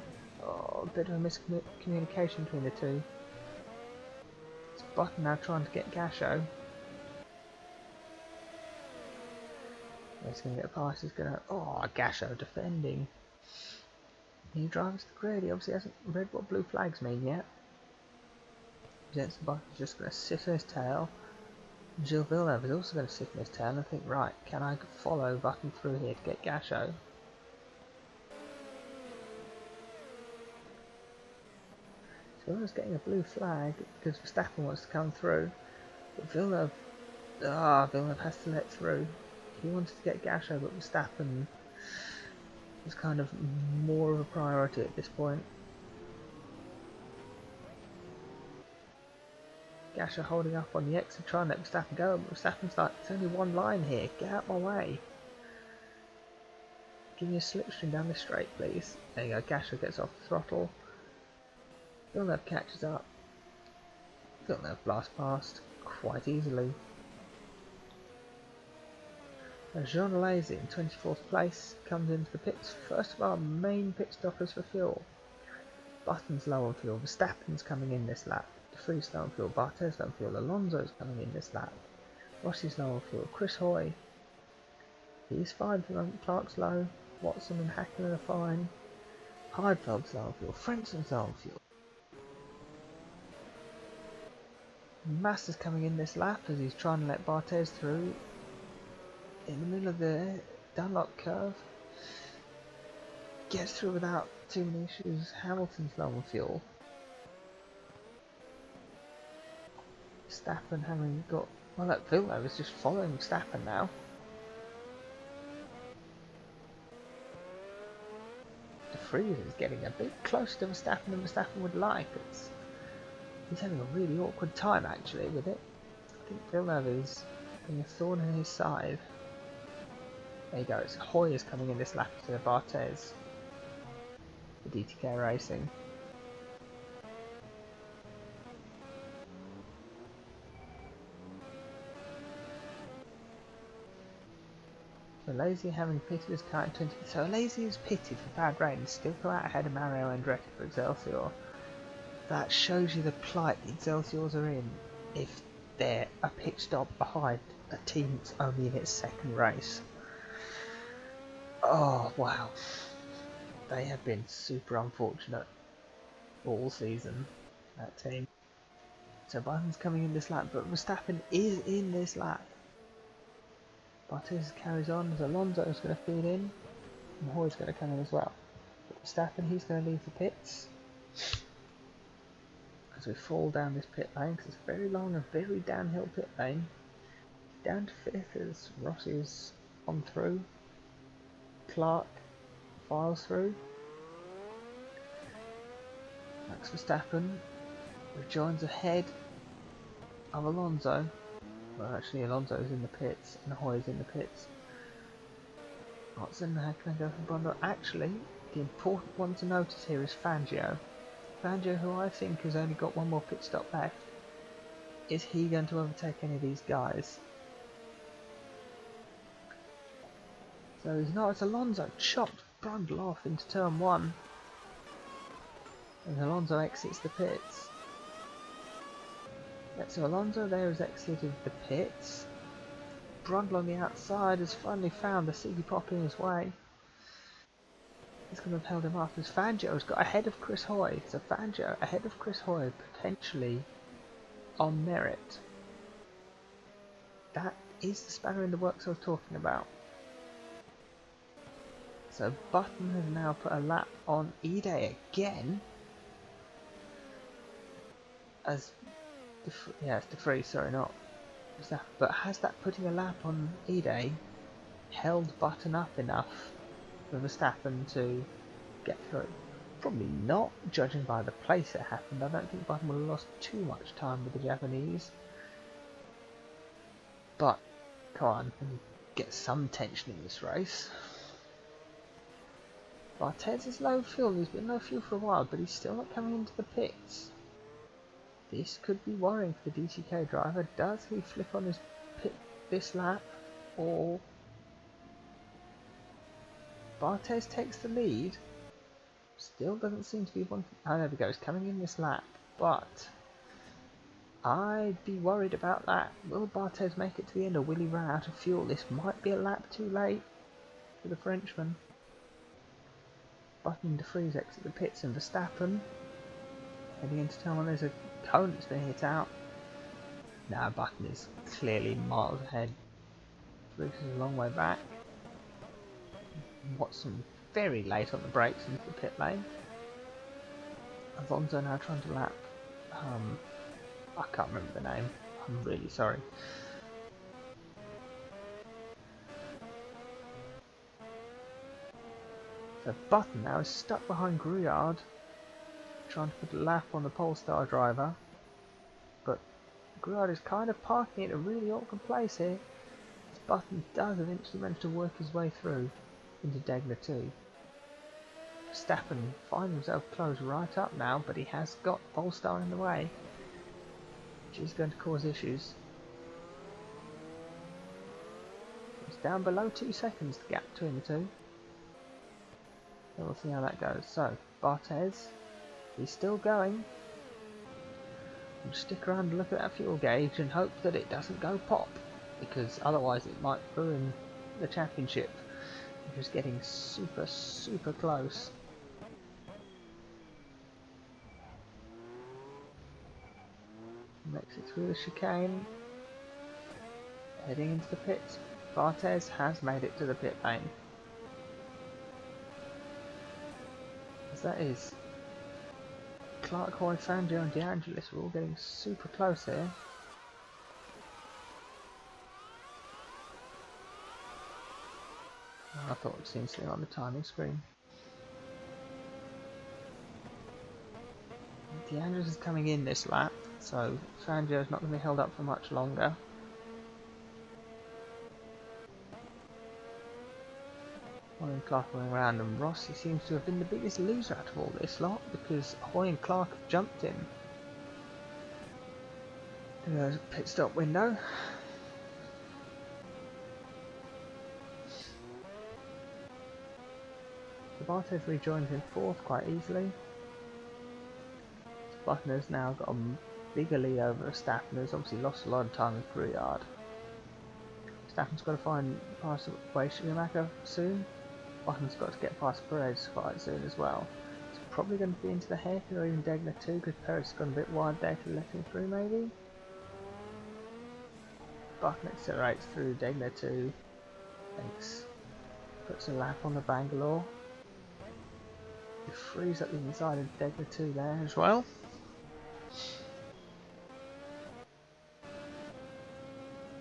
Oh, a bit of a miscommunication between the two. It's Button now trying to get Gasho. He's going to get past, he's going to... Oh, Gasho defending. He drives the grid, he obviously hasn't read what blue flags mean yet. Jensen Button's just going to sit on his tail Gilles Villeneuve is also going to sit in his tail and think, right, can I follow Button through here to get Gasho? So Villeneuve's getting a blue flag because Verstappen wants to come through, but Villeneuve has to let through. He wanted to get Gasho, but Verstappen was kind of more of a priority at this point. Gasho holding up on the exit, trying to let Verstappen go, but Verstappen's like, there's only one line here, get out my way. Give me a slipstream down this straight, please. There you go, Gasho gets off the throttle. Villeneuve catches up. Villeneuve blasts past quite easily. Jean Alesi in 24th place comes into the pits, first of our main pit stoppers for fuel. Button's low on fuel, Verstappen's coming in this lap. De Vries low on fuel, Barthez low on fuel, Alonso's coming in this lap. Rossi's low on fuel, Chris Hoy. He's fine for them, Clark's low, Watson and Hackman are fine. Heidfeld's low on fuel, Frenzen's low on fuel. Massa's coming in this lap as he's trying to let Barthez through. In the middle of the Dunlop curve. Gets through without too many issues. Hamilton's low on fuel. Verstappen having got... Well, that Villeneuve is just following Verstappen now. De Vries is getting a bit closer to Verstappen than Verstappen would like. He's having a really awkward time actually with it. I think Villeneuve is being a thorn in his side. There you go, it's Hoy is coming in this lap to Barthez. The DTK Racing. So Alesi having pitted his car in 20. So Alesi is pitted for bad rain, still go out ahead of Mario Andretti for Excelsior. That shows you the plight the Excelsiors are in if they're a pit stop behind a team that's only in its second race. Oh wow, they have been super unfortunate all season, that team. So Button's coming in this lap, but Verstappen is in this lap. Barthez carries on as Alonso's going to feed in, and Hoy's going to come in as well. But Verstappen, he's going to leave the pits. As we fall down this pit lane, because it's a very long and very downhill pit lane. Down to 5th as Rossi's on through. Clark files through. Max Verstappen rejoins ahead of Alonso. Well, actually, Alonso's in the pits and Hoy's in the pits. Watson, Hackman go for Brundle. Actually, the important one to notice here is Fangio. Fangio, who I think has only got one more pit stop left. Is he going to overtake any of these guys? So he's not. It's Alonso chopped Brundle off into turn 1. And Alonso exits the pits. Yeah, so Alonso there has exited the pits. Brundle on the outside has finally found the Siggy Pop in his way. He's going to have held him off as Fangio's got ahead of Chris Hoy. So Fangio ahead of Chris Hoy, potentially on merit. That is the spanner in the works I was talking about. So Button has now put a lap on E-Day again. As it's De Vries, sorry, not Verstappen. But has that putting a lap on E-Day held Button up enough for Verstappen to get through? Probably not, judging by the place it happened. I don't think Button would have lost too much time with the Japanese. But, come on, get some tension in this race. Barthez is low fuel, he's been low fuel for a while, but he's still not coming into the pits. This could be worrying for the DTK driver. Does he flip on his pit this lap, or Barthez takes the lead? Still doesn't seem to be one. Oh, there we go. He's coming in this lap, but I'd be worried about that. Will Barthez make it to the end, or will he run out of fuel? This might be a lap too late for the Frenchman. Button and De Vries exit the pits, and Verstappen heading into turn 1. There's a cone that's been hit out. Now Button is clearly miles ahead. Briggs is a long way back. Watson very late on the brakes into the pit lane. Alonso now trying to lap. I can't remember the name. I'm really sorry. So Button now is stuck behind Gruyard, trying to put a lap on the Polestar driver. But Gruyard is kind of parking in a really awkward place here. Button does eventually manage to work his way through into Degner 2. Verstappen finds himself closed right up now, but he has got Polestar in the way, which is going to cause issues. It's down below 2 seconds, the gap between the two. So we'll see how that goes. So, Barthez, he's still going. We'll stick around and look at that fuel gauge and hope that it doesn't go pop, because otherwise it might ruin the championship. We're just getting super close. Makes it through the chicane, heading into the pits. Barthez has made it to the pit lane. As that is, Clark, Hoy, Fangio and De Angelis are all getting super close here. I thought I'd seen something on the timing screen. De Angelis is coming in this lap, so Fangio is not going to be held up for much longer. Hoy and Clark going around, and Rossi seems to have been the biggest loser out of all this lot, because Hoy and Clark have jumped him. There's a pit stop window. Barthez rejoins in 4th quite easily. Button has now got a bigger lead over Verstappen, who's obviously lost a lot of time with Gruyard. Verstappen's got to pass away Schumacher soon. Button's got to get past Perez quite soon as well. It's probably going to be into the hairpin or even Degner 2, because Perez has gone a bit wide there to let him through maybe. Button accelerates through Degner 2. Thanks. Puts a lap on the Bangalore. He frees up the inside of Degner 2 there as well.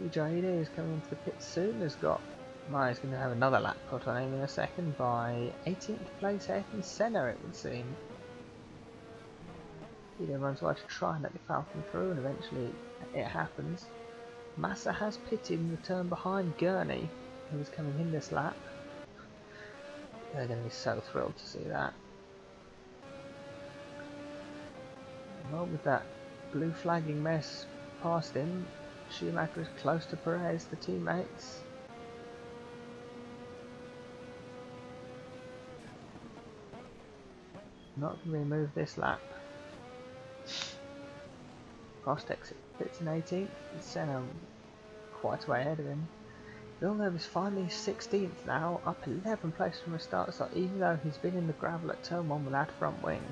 Ujahide is coming into the pit soon. He's going to have another lap put on him in a second by 18th place Ayrton Senna, it would seem. He then runs wide to try and let the Falcon through, and eventually it happens. Massa has pitted in the turn behind Gurney, who was coming in this lap. They're going to be so thrilled to see that. Well, with that blue flagging mess past him, Schumacher is close to Perez, the teammates. Not going to be moved this lap. Prost exit pits in 18th, and Senna quite a way ahead of him. Villeneuve is finally 16th now, up 11 places from a start start, even though he's been in the gravel at turn 1 with that front wing.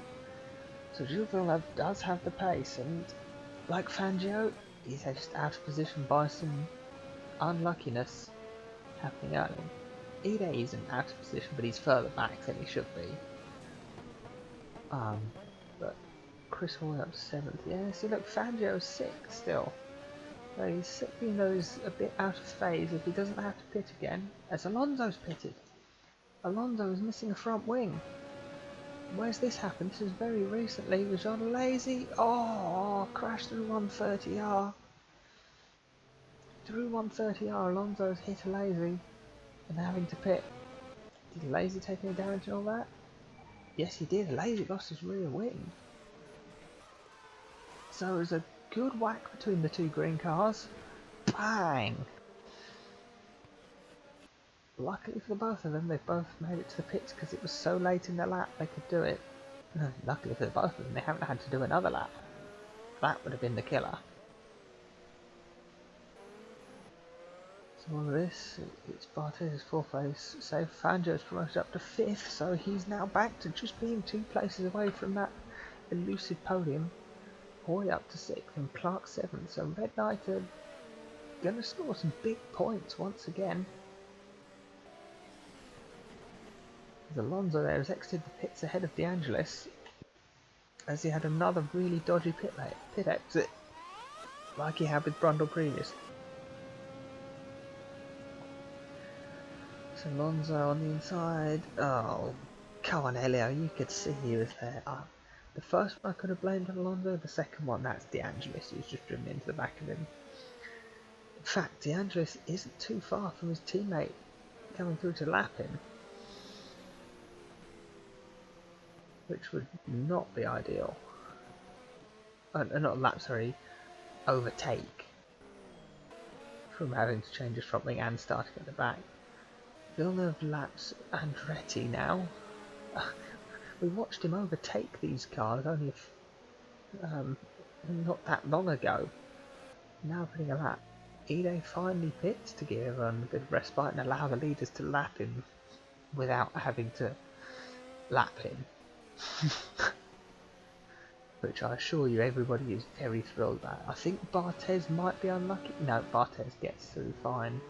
So Gilles Villeneuve does have the pace, and like Fangio, he's just out of position by some unluckiness happening early. Ida isn't out of position, but he's further back than he should be. But Chris Hoy up to 7th. Yeah, see look, Fangio's 6th still. So he's sick, even though he's a bit out of phase if he doesn't have to pit again. As Alonso's pitted. Alonso is missing a front wing. Where's this happened? This is very recently. Was John lazy? Oh, crashed through 130R. Through 130R, Alonso's hit a lazy and having to pit. Did lazy take any damage and all that? Yes, he did. Lazy lost his rear wing. So it was a good whack between the two green cars. Bang! Luckily for the both of them, they both made it to the pits because it was so late in the lap they could do it. Luckily for the both of them, they haven't had to do another lap. That would have been the killer. So all of this, it's Barthez' 4th place save. Fangio's promoted up to 5th, so he's now back to just being 2 places away from that elusive podium. Hoy up to 6th and Clark 7th, so Red Knight are going to score some big points once again. As Alonso there has exited the pits ahead of De Angelis, as he had another really dodgy pit exit, like he had with Brundle previously. So Alonso on the inside. Oh, come on, Elio, you could see he was there. The first one I could have blamed on Alonso, the second one, that's De Angelis, who's just driven into the back of him. In fact, De Angelis isn't too far from his teammate coming through to lap him, which would not be ideal. Not lap, sorry, overtake, from having to change his front wing and starting at the back. Villeneuve laps Andretti now. We watched him overtake these cars only not that long ago. Now putting a lap. Ide finally pits to give everyone a good respite and allow the leaders to lap him without having to lap him. Which I assure you everybody is very thrilled about. I think Barthez might be unlucky. No, Barthez gets through fine.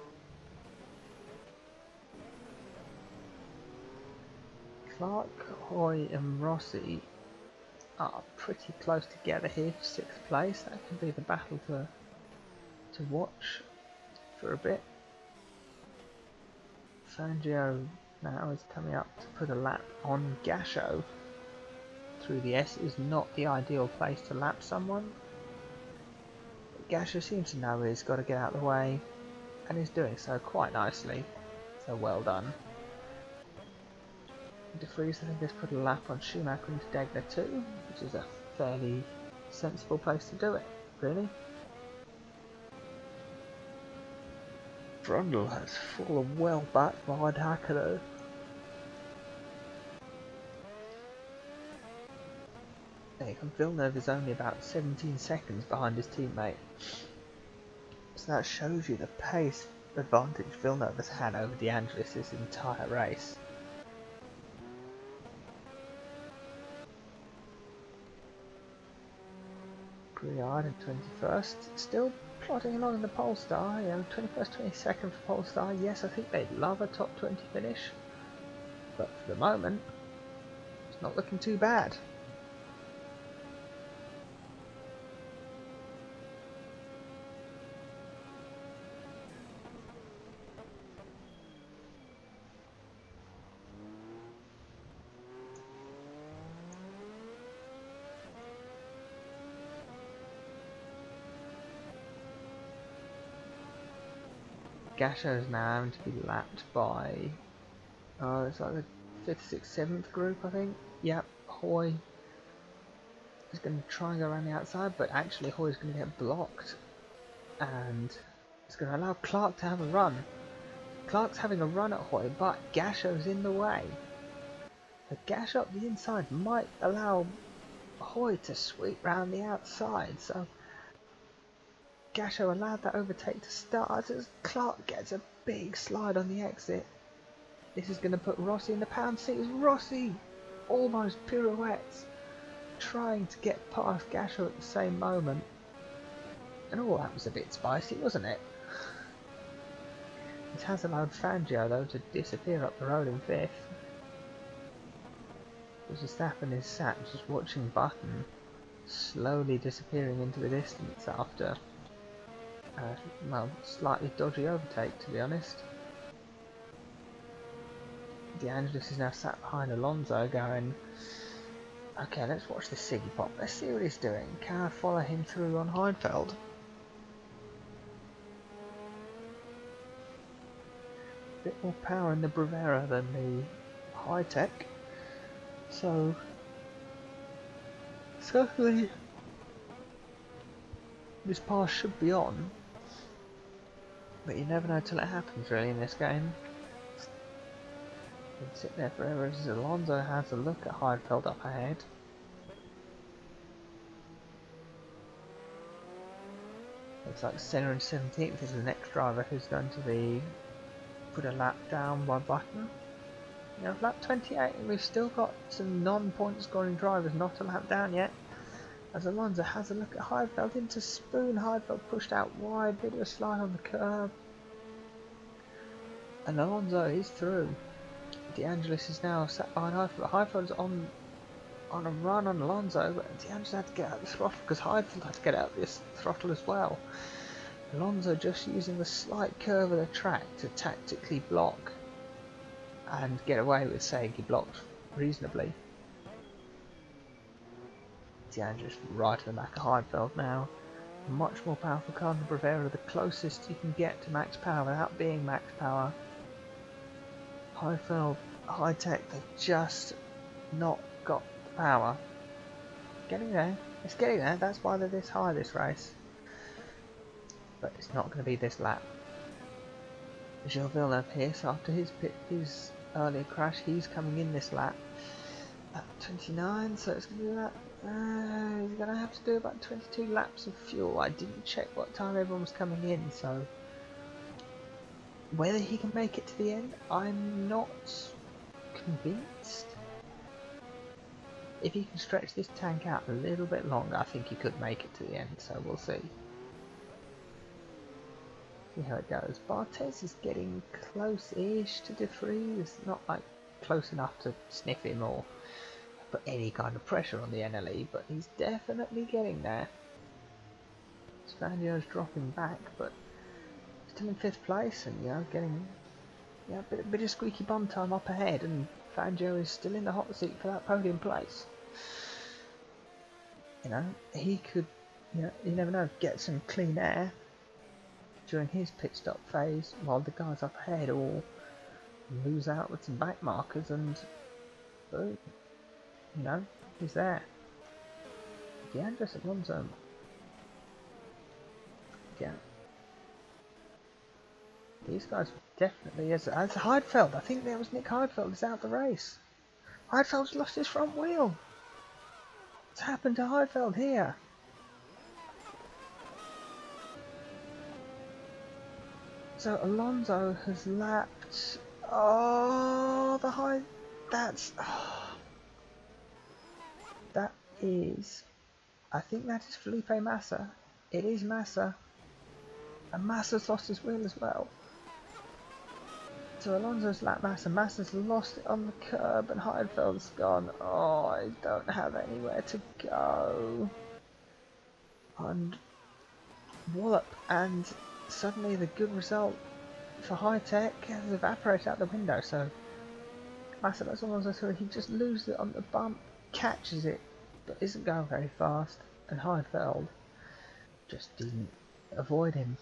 Clark, Hoy and Rossi are pretty close together here for 6th place. That can be the battle to watch for a bit. Fangio now is coming up to put a lap on Gasho through the S. Is not the ideal place to lap someone. But Gasho seems to know he's got to get out of the way, and he's doing so quite nicely. So well done. De Vries, I think, has put a lap on Schumacher into Degler too, which is a fairly sensible place to do it, really. Brundle has fallen well back behind Hakkinen. Villeneuve is only about 17 seconds behind his teammate. So that shows you the pace advantage Villeneuve has had over De Angelis this entire race. Briard in 21st, still plodding along in the Polestar. 21st, 22nd for Polestar. Yes, I think they'd love a top 20 finish, but for the moment, it's not looking too bad. Gasho is now having to be lapped by, it's like the 5th, 6th, 7th group, I think. Yep, Hoy is going to try and go around the outside, but actually Hoy is going to get blocked, and it's going to allow Clark to have a run. Clark's having a run at Hoy, but Gasho's in the way. The Gasho up the inside might allow Hoy to sweep round the outside, so Gasho allowed that overtake to start as Clark gets a big slide on the exit. This is going to put Rossi in the pound seat as Rossi almost pirouettes, trying to get past Gasho at the same moment. And all that was a bit spicy, wasn't it? It has allowed Fangio though to disappear up the road in 5th. Verstappen is sat just watching Button slowly disappearing into the distance after well, slightly dodgy overtake, to be honest. De Angelis is now sat behind Alonso going, okay, let's watch this Siggy Pop, let's see what he's doing. Can I follow him through on Heinfeld? Bit more power in the Bravera than the high-tech, so certainly this pass should be on. But you never know till it happens, really, in this game. You can sit there forever as Alonso has a look at Heidfeld up ahead. Looks like Senna in 17th is the next driver who's going to be put a lap down by Button. Lap 28, and we've still got some non-point scoring drivers not a lap down yet. as Alonso has a look at Heidfeld into Spoon. Heidfeld pushed out wide, bit of a slide on the curb. And Alonso is through. De Angelis is now sat behind Heidfeld. Heidfeld's on a run on Alonso, but De Angelis had to get out the throttle because Heidfeld had to get out this throttle as well. Alonso just using the slight curve of the track to tactically block and get away with saying he blocked reasonably. De Angelis right at the back of Heidfeld now. A much more powerful car than Bravera, the closest you can get to max power without being max power. Heidfeld, High Tech, they've just not got the power. Getting there, it's getting there, that's why they're this high this race. But it's not going to be this lap. Gilles Villeneuve here, so after his earlier crash, he's coming in this lap at 29, so it's going to be that. He's going to have to do about 22 laps of fuel. I didn't check what time everyone was coming in, so whether he can make it to the end, I'm not convinced. If he can stretch this tank out a little bit longer, I think he could make it to the end, so we'll see. See how it goes. Barthez is getting close-ish to De Vries, not like close enough to sniff him or put any kind of pressure on the NLE, but he's definitely getting there. Fangio's dropping back, but still in 5th place, and getting a bit of squeaky bum time up ahead, and Fangio is still in the hot seat for that podium place. He could, you never know, get some clean air during his pit stop phase while the guys up ahead all lose out with some back markers, and boom, he's there. De Angelis Alonso. Yeah. These guys definitely, as Heidfeld, I think there was Nick Heidfeld is out the race. Heidfeld's lost his front wheel. What's happened to Heidfeld here? So Alonso has lapped. Oh, the high. That is. I think that is Felipe Massa. It is Massa. And Massa's lost his wheel as well. So Alonso's lapped Massa. Massa's lost it on the curb, and Heidfeld's gone. Oh, I don't have anywhere to go. And wallop, and suddenly the good result for High Tech has evaporated out the window. So Massa lets Alonso through. He just loses it on the bump, catches it, but isn't going very fast. And Heidfeld just didn't avoid him.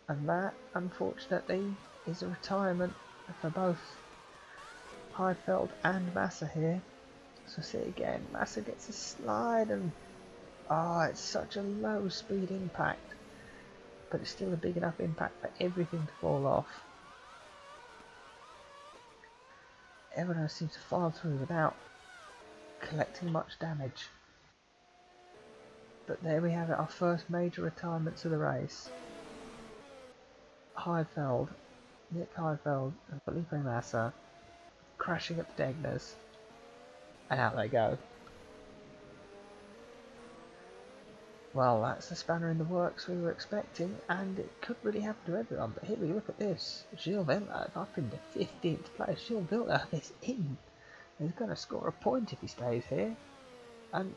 And that, unfortunately, is a retirement for both Heidfeld and Massa here. So see again, Massa gets a slide, and it's such a low speed impact, but it's still a big enough impact for everything to fall off. Everyone else seems to file through without collecting much damage. But there we have it, our first major retirements of the race. Heidfeld, Nick Heidfeld and Felipe Massa crashing at the Degners, and out they go. Well, that's the spanner in the works we were expecting, and it could really happen to everyone. But here we look at this. Gilles Villeneuve up into 15th place. Gilles Villeneuve is in. He's going to score a point if he stays here. And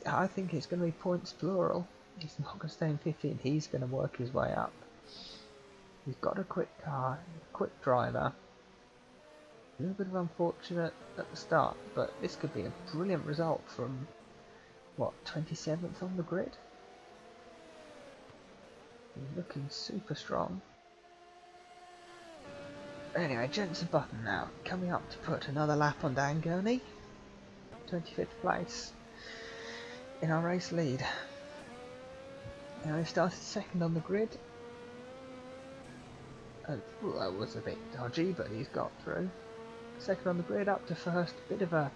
I think it's going to be points plural. He's not going to stay in 15th. He's going to work his way up. He's got a quick car, a quick driver. A little bit of unfortunate at the start, but this could be a brilliant result from, 27th on the grid? He's looking super strong. Anyway, Jensen Button now, coming up to put another lap on Dan Gurney. 25th place in our race lead. Now he started second on the grid. That was a bit dodgy, but he's got through. Second on the grid, up to first. Bit of a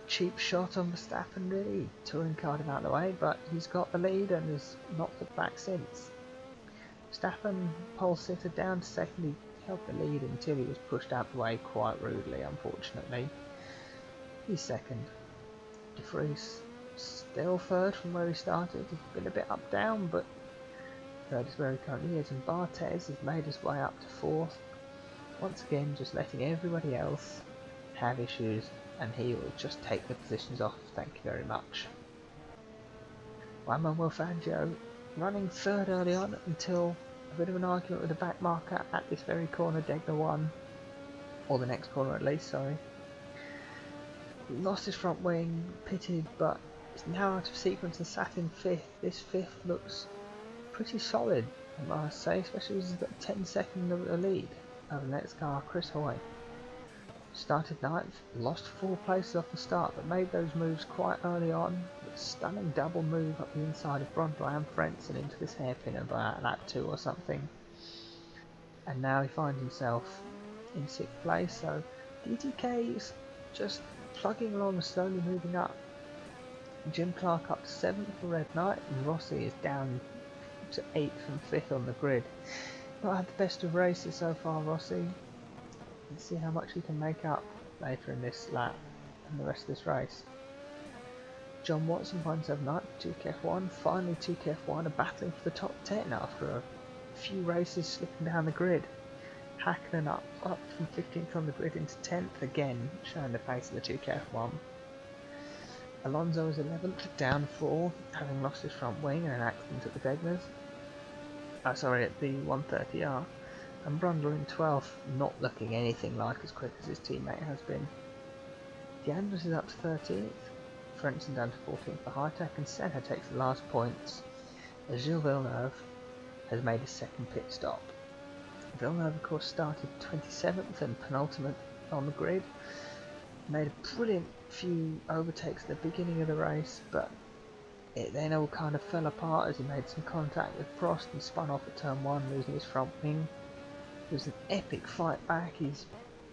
cheap shot on Verstappen, really. Touring card him out of the way, but he's got the lead and has not looked back since. Verstappen, pole sitter, down to second. He held the lead until he was pushed out the way quite rudely, unfortunately. He's second. De Vries still third from where he started. He's been a bit up down, but third is where he currently is. And Barthez has made his way up to fourth. Once again, just letting everybody else have issues, and he will just take the positions off. Thank you very much. Manuel Fangio running third early on until a bit of an argument with the back marker at this very corner. Degner won, or the next corner at least, sorry. Lost his front wing, pitted, but is now out of sequence and sat in fifth. This fifth looks pretty solid, I must say, especially as he's got 10 seconds of the lead over the next car, Chris Hoy. Started ninth, lost 4 places off the start, but made those moves quite early on. A stunning double move up the inside of Brundle and Frentzen into this hairpin about lap 2 or something. And now he finds himself in 6th place, so DTK's just plugging along and slowly moving up. Jim Clark up to 7th for Red Knight, and Rossi is down to 8th and 5th on the grid. Not had the best of races so far, Rossi. Let's see how much he can make up later in this lap and the rest of this race. John Watson finds himself 9th, 2KF1. Finally 2KF1 are battling for the top 10 after a few races slipping down the grid. Hakkinen up from 15th on the grid into 10th again, showing the pace of the 2KF1. Alonso is 11th, down 4, having lost his front wing in an accident at the Degners. At the 130R. And Brundle in 12th, not looking anything like as quick as his teammate has been. DeAndres is up to 13th, Frentzen down to 14th for Hightek, and Senna takes the last points as Gilles Villeneuve has made his second pit stop. Villeneuve of course started 27th and penultimate on the grid, made a brilliant few overtakes at the beginning of the race, but it then all kind of fell apart as he made some contact with Prost and spun off at turn 1, losing his front wing. It was an epic fight back. He's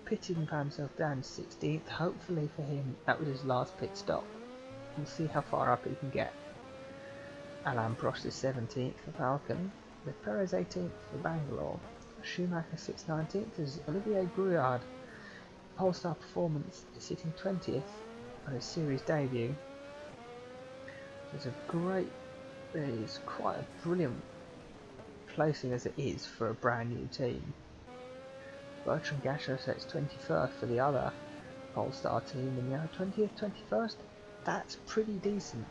pitted and found himself down 16th. Hopefully for him that was his last pit stop. We'll see how far up he can get. Alain Prost is 17th for Falcon, with Perez 18th for Bangalore. Schumacher 619th is Olivier Grouillard. Polestar Performance is sitting 20th on his series debut. It is quite a brilliant placing as it is for a brand new team. Bertrand Gachot sets 21st for the other Polestar team, and 20th, 21st, that's pretty decent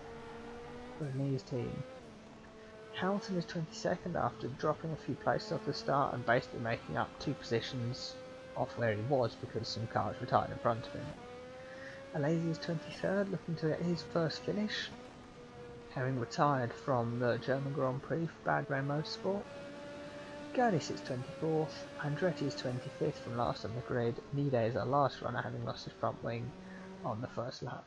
for a Nice team. Hamilton is 22nd after dropping a few places off the start and basically making up 2 positions off where he was because some cars retired in front of him. Alesi is 23rd, looking to get his first finish, having retired from the German Grand Prix for Bad Rain Motorsport. Gurney sits 24th, Andretti is 25th from last on the grid, Nide is our last runner having lost his front wing on the first lap.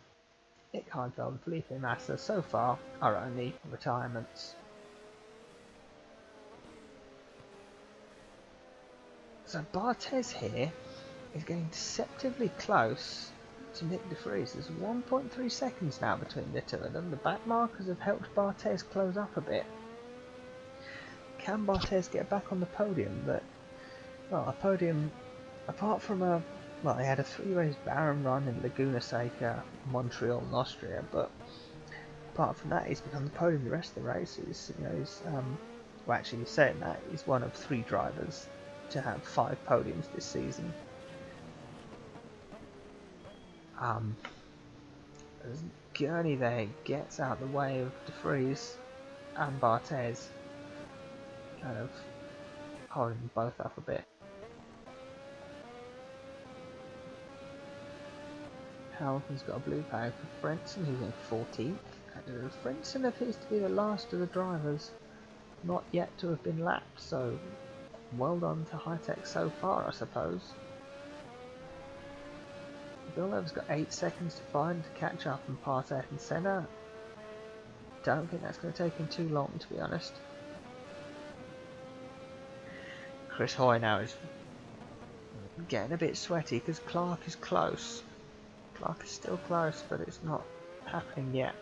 Nick Heidfeld and Felipe Massa so far are only retirements. So Barthez here is getting deceptively close to Nick De Vries. There's 1.3 seconds now between the two of them. The back markers have helped Barthez close up a bit. Can Barthez get back on the podium? A podium, apart from he had a 3-race barren run in Laguna Seca, Montreal and Austria, but apart from that he's been on the podium the rest of the races. He's saying that, he's one of 3 drivers to have 5 podiums this season. As Gurney there gets out the way of De Vries and Barthez, kind of holding them both up a bit. Hamilton's got a blue tag for Frentzen, who's in 14th. And Frentzen appears to be the last of the drivers not yet to have been lapped, so well done to Hightek so far, I suppose. Villeneuve's got 8 seconds to find to catch up and pass Ayrton Senna. Don't think that's going to take him too long, to be honest. Chris Hoy now is getting a bit sweaty because Clark is close. Clark is still close, but it's not happening yet.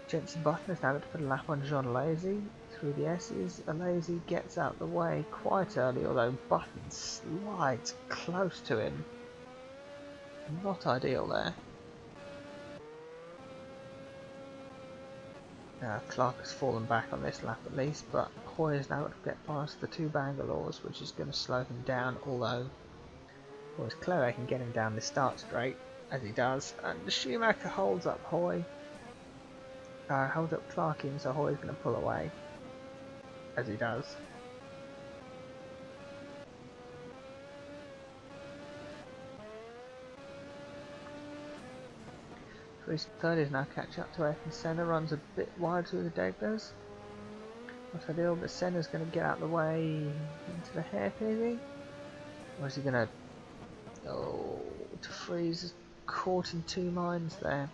Jenson Button is now going to put a lap on Jean Alesi through the S's. Alesi gets out the way quite early, although Button slides close to him. Not ideal there. Clark has fallen back on this lap at least, but Hoy is now able to get past the two Bangalores, which is going to slow him down, although it's clever he can get him down the start straight, as he does, and Schumacher holds up Hoy. Holds up Clark in, so Hoy's going to pull away, as he does. Chris third is now catch up to Ayrton Senna, runs a bit wide through the Degbers. What's ideal, but Senna's going to get out of the way into the hairpin, is he? Or is he going to... Oh, De Vries is caught in two minds there.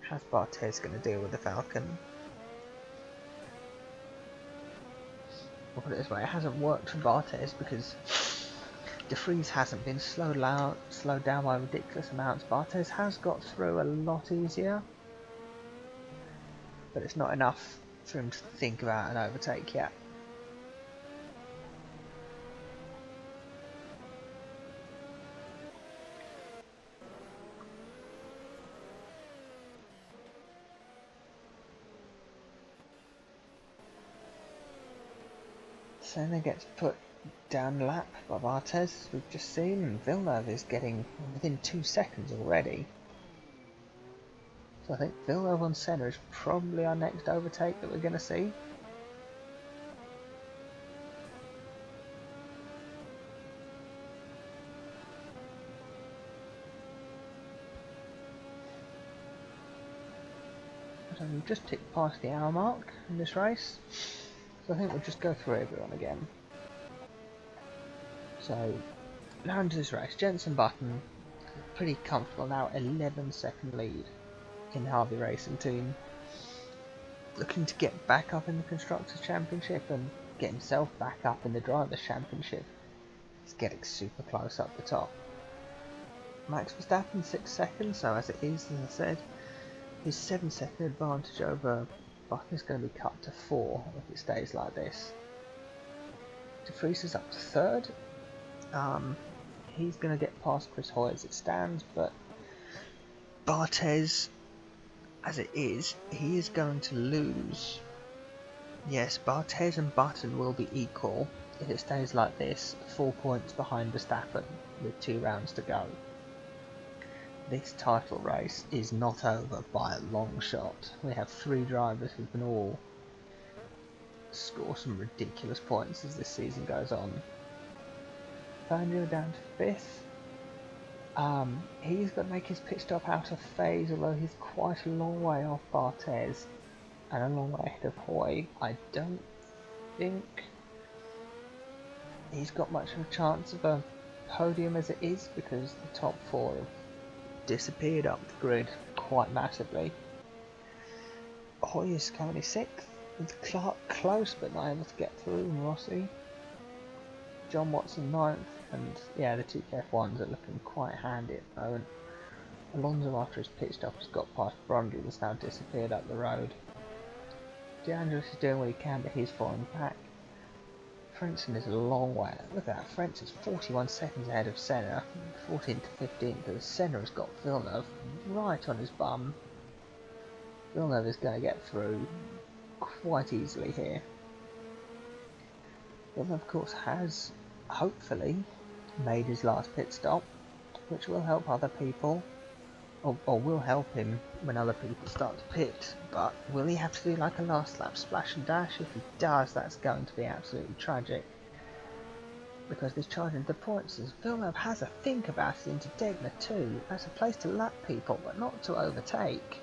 How's Barthez going to deal with the Falcon? I'll put it this way, it hasn't worked for Barthez because De Vries hasn't been slowed down by ridiculous amounts. Barthez has got through a lot easier, but it's not enough for him to think about an overtake yet. Senna gets put down the lap by Barthez, as we've just seen, and Villeneuve is getting within 2 seconds already. So I think Villeneuve on Senna is probably our next overtake that we're going to see. So we've just ticked past the hour mark in this race, so I think we'll just go through everyone again. So now into this race, Jenson Button, pretty comfortable now, 11-second lead in the Harvey Racing team. Looking to get back up in the Constructors' Championship and get himself back up in the Drivers' Championship. He's getting super close up the top. Max Verstappen 6 seconds, so as it is, as I said, his 7-second advantage over Button is going to be cut to 4 if it stays like this. De Vries is up to 3rd. He's going to get past Chris Hoy as it stands, but Barthez, as it is, he is going to lose. Yes, Barthez and Button will be equal if it stays like this, 4 points behind Verstappen with 2 rounds to go. This title race is not over by a long shot. We have 3 drivers who can all score some ridiculous points as this season goes on. Fangio down to 5th. He's got to make his pit stop out of phase, although he's quite a long way off Barthez and a long way ahead of Hoy. I don't think he's got much of a chance of a podium as it is, because the top 4 have disappeared up the grid quite massively. Hoy is currently 6th, with Clark close but not able to get through, and Rossi. John Watson 9th, and yeah, the two F1s are looking quite handy at the moment. Alonso, after his pit stop, has got past Brundle and has now disappeared up the road. De Angelis is doing what he can, but he's falling back. Frentzen is a long way. Look at that, Frentzen is 41 seconds ahead of Senna, 14th to 15th, because Senna has got Villeneuve right on his bum. Villeneuve is going to get through quite easily here. Villeneuve, of course, has hopefully made his last pit stop, which will help other people, or will help him when other people start to pit. But will he have to do like a last lap splash and dash? If he does, that's going to be absolutely tragic, because this charging the points is Villeneuve has a think about it into Degner too. That's a place to lap people, but not to overtake.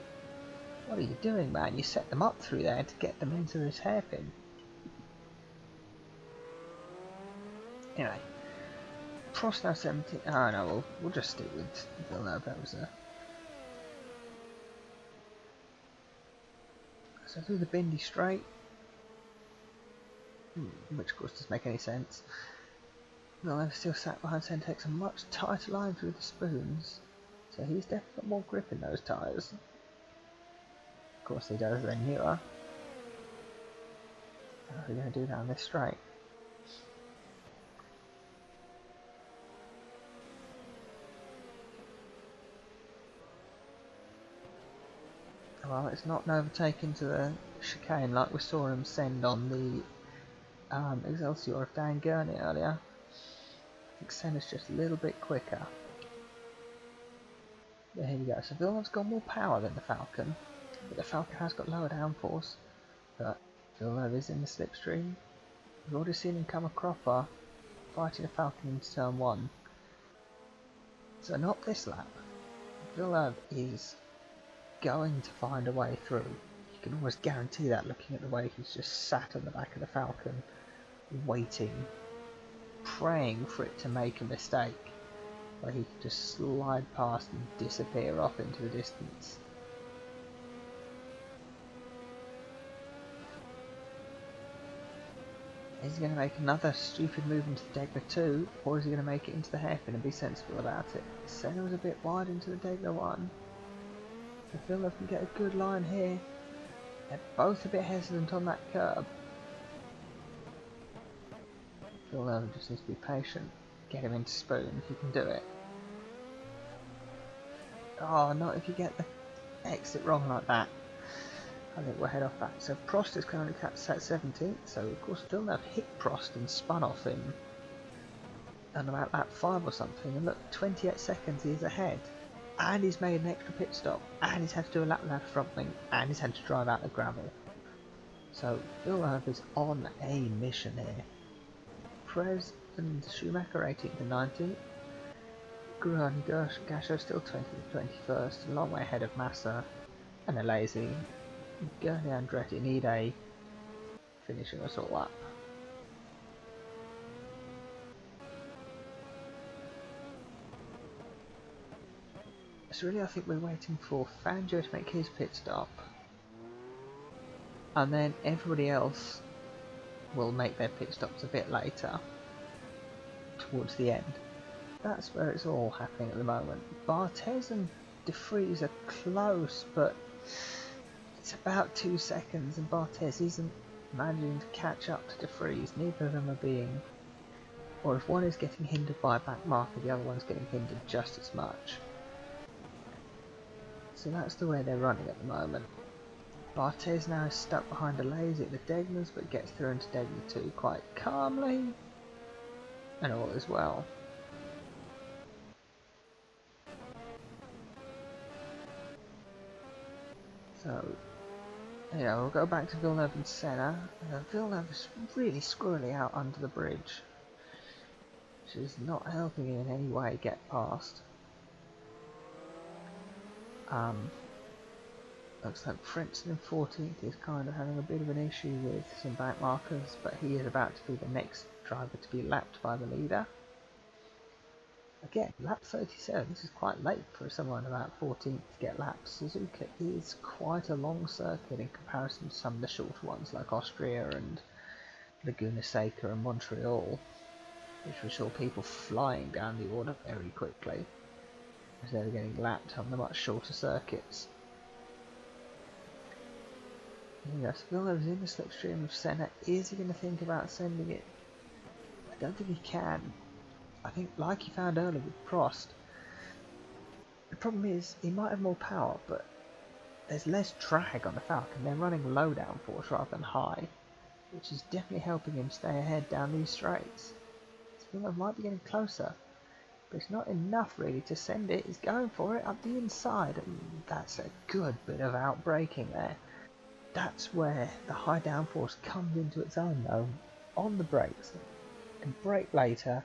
What are you doing, man? You set them up through there to get them into this hairpin. Anyway, Prost now 17. Oh no, we'll just stick with Villeneuve. That was a. So through the Bindi straight, which of course doesn't make any sense. Villeneuve still sat behind Senna, takes a much tighter line through the spoons, so he's definitely got more grip in those tyres. Of course he does, they're newer. How are we going to do that on this straight? Well, it's not overtaken to the chicane like we saw him send on the Excelsior of Dan Gurney earlier. I think Senna's just a little bit quicker. There you go. So Villeneuve's got more power than the Falcon, but the Falcon has got lower downforce. But Villeneuve is in the slipstream. We've already seen him come a cropper, fighting the Falcon into turn 1. So not this lap. Villeneuve is going to find a way through. You can almost guarantee that looking at the way he's just sat on the back of the Falcon, waiting, praying for it to make a mistake, where he can just slide past and disappear off into the distance. Is he going to make another stupid move into the Degler 2, or is he going to make it into the hairpin and be sensible about it? Senna was a bit wide into the Degler 1. So Villeneuve can get a good line here. They're both a bit hesitant on that curb. Villeneuve just needs to be patient. Get him into spoon if you can do it. Oh, not if you get the exit wrong like that. I think we'll head off back. So Prost is currently set 17th, so of course Villeneuve hit Prost and spun off him on about lap 5 or something, and look, 28 seconds he is ahead. And he's made an extra pit stop, and he's had to do a lap without a front wing, and he's had to drive out the gravel. So Villeneuve is on a mission here. Perez and Schumacher 18th and 19th. Gruen and Gasho still 20th and 21st, a long way ahead of Massa and Alesi. Gurney and Andretti need a finishing us all up. So really I think we're waiting for Fangio to make his pit stop, and then everybody else will make their pit stops a bit later, towards the end. That's where it's all happening at the moment. Barthez and De Vries are close, but it's about 2 seconds, and Barthez isn't managing to catch up to De Vries. Neither of them are being, or if one is getting hindered by a back marker, the other one's getting hindered just as much. So that's the way they're running at the moment. Barthez now is stuck behind Alesi at the Degners, but gets through into Degner 2 quite calmly, and all is well. So, yeah, we'll go back to Villeneuve and Senna. Villeneuve is really squirrely out under the bridge, which is not helping him in any way get past. Looks like Frentzen in 14th is kind of having a bit of an issue with some back markers, but he is about to be the next driver to be lapped by the leader. Again, lap 37, this is quite late for someone about 14th to get lapped. Suzuka is quite a long circuit in comparison to some of the shorter ones like Austria and Laguna Seca and Montreal, which we saw people flying down the order very quickly as they were getting lapped on the much shorter circuits. Yes, Villeneuve's in the slipstream of Senna. Is he going to think about sending it? I don't think he can. I think, like he found earlier with Prost, the problem is he might have more power, but there's less drag on the Falcon. They're running low downforce rather than high, which is definitely helping him stay ahead down these straights. So Villeneuve might be getting closer, but it's not enough really to send it. He's going for it up the inside, and that's a good bit of outbraking there. That's where the high downforce comes into its own though, on the brakes. And brake later,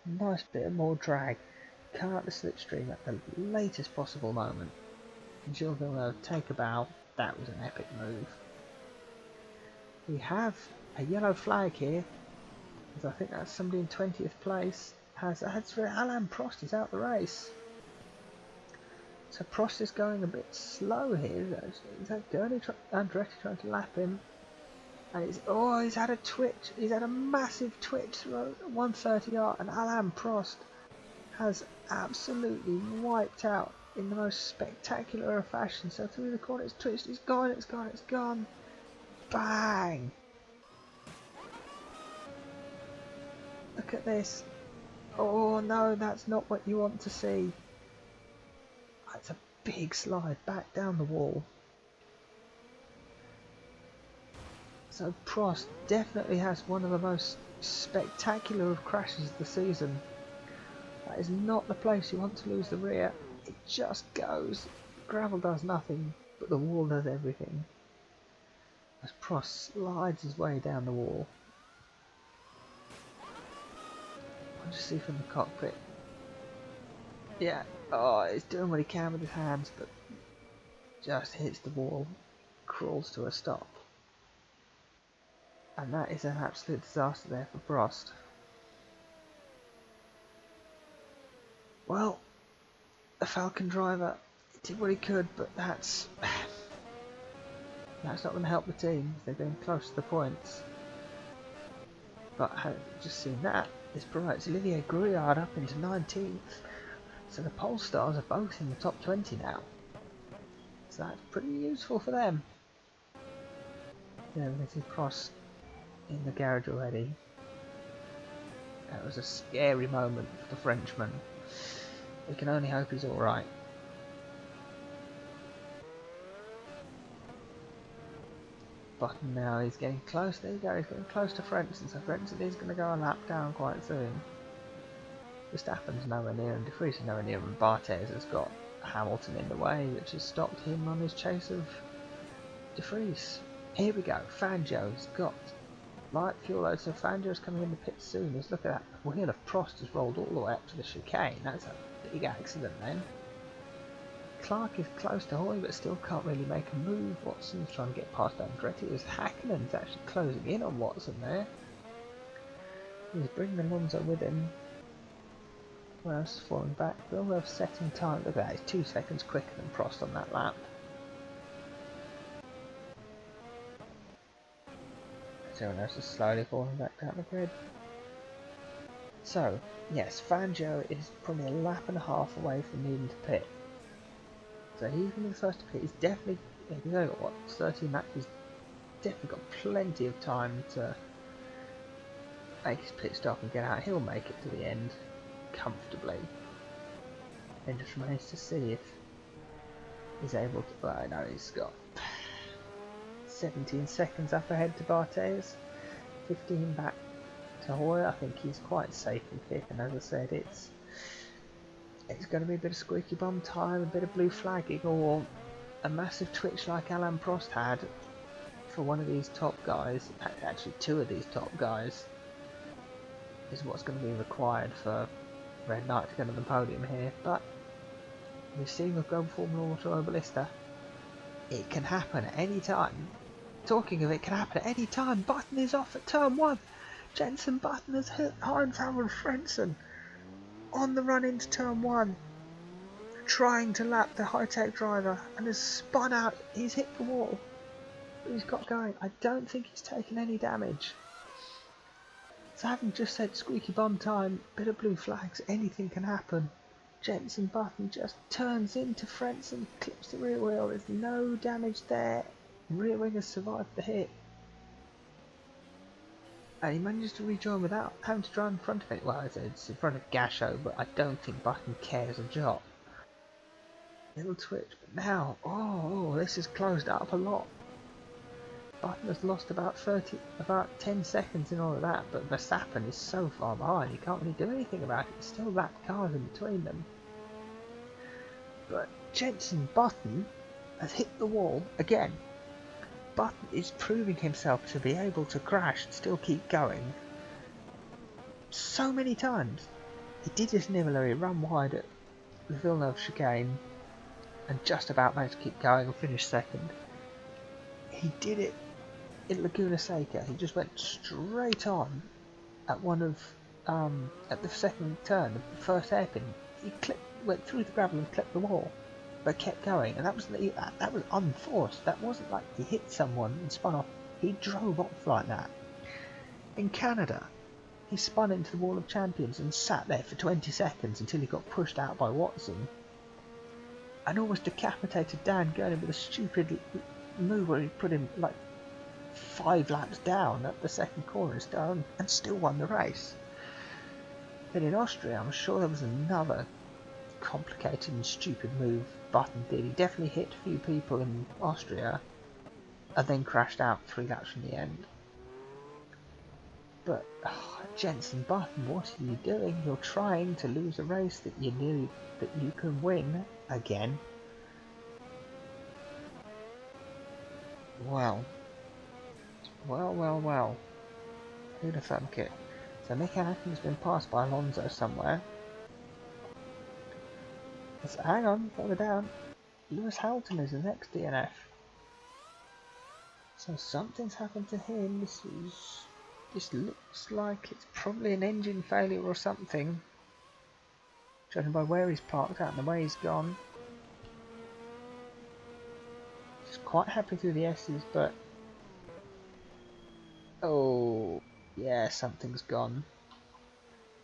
nice bit of more drag, come out the slipstream at the latest possible moment. And Gilles Villeneuve take a bow. That was an epic move. We have a yellow flag here, as I think that's somebody in 20th place. That's for Alain Prost is out the race. So Prost is going a bit slow here. Is that Gurney Andretti trying to lap him? And he's had a twitch. He's had a massive twitch through 130R, and Alain Prost has absolutely wiped out in the most spectacular of fashion. So through the corner, it's twitched. It's gone. It's gone. It's gone. Bang! Look at this. Oh no, that's not what you want to see. It's a big slide back down the wall. So Prost definitely has one of the most spectacular of crashes of the season. That is not the place you want to lose the rear. It just goes. Gravel does nothing, but the wall does everything. As Prost slides his way down the wall. I'll just see from the cockpit. Yeah, oh, he's doing what he can with his hands, but just hits the wall, crawls to a stop. And that is an absolute disaster there for Prost. Well, the Falcon driver did what he could, but that's not going to help the team. They're getting close to the points. But having just seen that, this promotes Olivier Grouillard up into 19th. So the pole stars are both in the top 20 now. So that's pretty useful for them. Yeah, we can see Prost in the garage already. That was a scary moment for the Frenchman. We can only hope he's alright. Button now, he's getting close. There you go, he's getting close to Frentzen. So Frentzen is going to go a lap down quite soon. Verstappen's nowhere near, and De Vries is nowhere near, and Barthez has got Hamilton in the way, which has stopped him on his chase of De Vries. Here we go, Fangio's got light fuel load, so Fangio's coming in the pit soon. Let's look at that. The wheel of Prost has rolled all the way up to the chicane. That's a big accident then. Clark is close to Hoy, but still can't really make a move. Watson's trying to get past Andretti. It was Hakkinen actually closing in on Watson there. He's bringing Alonso with him. Where else is falling back? Villeneuve setting time. Look at that, he's 2 seconds quicker than Prost on that lap. Everyone else is slowly falling back down the grid. So, yes, Fangio is probably a lap and a half away from needing to pit. So he's going to be the first to pit. He's definitely, he's only got what, 13 laps. He's definitely got plenty of time to make his pit stop and get out. He'll make it to the end comfortably. It just remains to see if he's able to. Well, I know he's got 17 seconds up ahead to Barthez, 15 back to Hoy. I think he's quite safe in fifth, and as I said, it's going to be a bit of squeaky bum time, a bit of blue flagging, or a massive twitch like Alain Prost had for one of these top guys. Actually, two of these top guys is what's going to be required for Red Knight to get on the podium here. But we've seen with Global Formula Automobilista, it can happen at any time. Talking of it can happen at any time, Button is off at turn 1. Jenson Button has hit Heinz Harald Frentzen on the run into turn 1, trying to lap the high-tech driver, and has spun out. He's hit the wall, but he's got going. I don't think he's taken any damage. So having just said squeaky bum time, bit of blue flags, anything can happen. Jenson Button just turns into Frentzen, clips the rear wheel. There's no damage there. Rear wing has survived the hit. And he manages to rejoin without having to drive in front of it. Well, it's in front of Gasho, but I don't think Button cares a jot. Little twitch, but now, oh, this has closed up a lot. Button has lost about 10 seconds in all of that, but Verstappen is so far behind, he can't really do anything about it. There's still that cars in between them. But Jenson Button has hit the wall again. Button is proving himself to be able to crash and still keep going so many times. He did his Nivellary run wide at the Villeneuve chicane and just about managed to keep going and finish second. He did it in Laguna Seca. He just went straight on at at the second turn, the first hairpin. He went through the gravel and clipped the wall, but kept going, and that was unforced. That wasn't like he hit someone and spun off. He drove off like that. In Canada, he spun into the Wall of Champions and sat there for 20 seconds until he got pushed out by Watson, and almost decapitated Dan Gurney with a stupid move where he put him like 5 laps down at the second corner and still won the race. Then in Austria, I'm sure there was another complicated and stupid move Button did. He definitely hit a few people in Austria and then crashed out 3 laps from the end. But, oh, Jensen Button, what are you doing? You're trying to lose a race that you knew that you can win again. Well. Well. Who'd have thunk it? So Nick Hackney's been passed by Alonso somewhere. Hang on, further down. Lewis Hamilton is the next DNF. So something's happened to him. This looks like it's probably an engine failure or something. Judging by where he's parked at and the way he's gone. Just quite happy through the S's, but oh yeah, something's gone.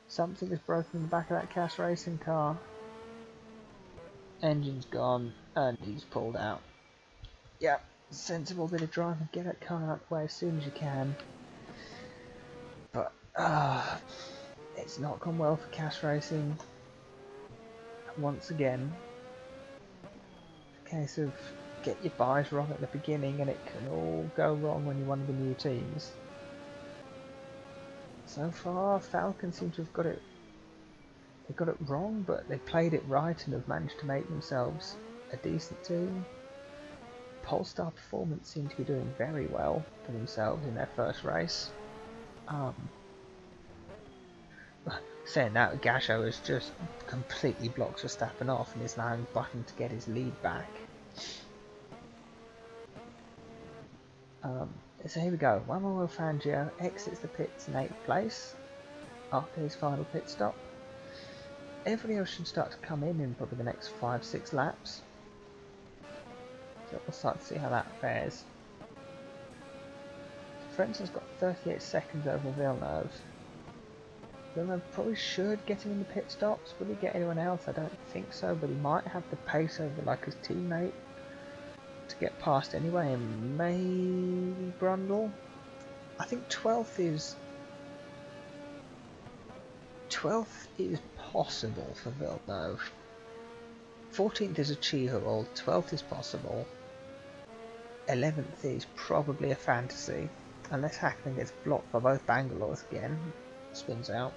Something has broken in the back of that Cash Racing car. Engine's gone and he's pulled out. Yep, sensible bit of driving. Get that car out of the way as soon as you can. But it's not gone well for Cash Racing. Once again, a case of get your buys wrong at the beginning and it can all go wrong when you're one of the new teams. So far, Falcon seem to have got it. They got it wrong, but they played it right and have managed to make themselves a decent team. Polestar Performance seem to be doing very well for themselves in their first race. Saying that, Gasho has just completely blocked Verstappen off and is now button to get his lead back. So here we go. Manuel Fangio exits the pits in 8th place after his final pit stop. Everybody else should start to come in probably the next 5-6 laps. So we'll start to see how that fares. Frenzen's got 38 seconds over Villeneuve. Villeneuve probably should get him in the pit stops. Will he get anyone else? I don't think so, but he might have the pace over like his teammate to get past anyway, and maybe Brundle. I think 12th is possible for Villeneuve. 14th is achievable, 12th is possible. 11th is probably a fantasy, unless Hackney gets blocked by both Bangalores again. Spins out.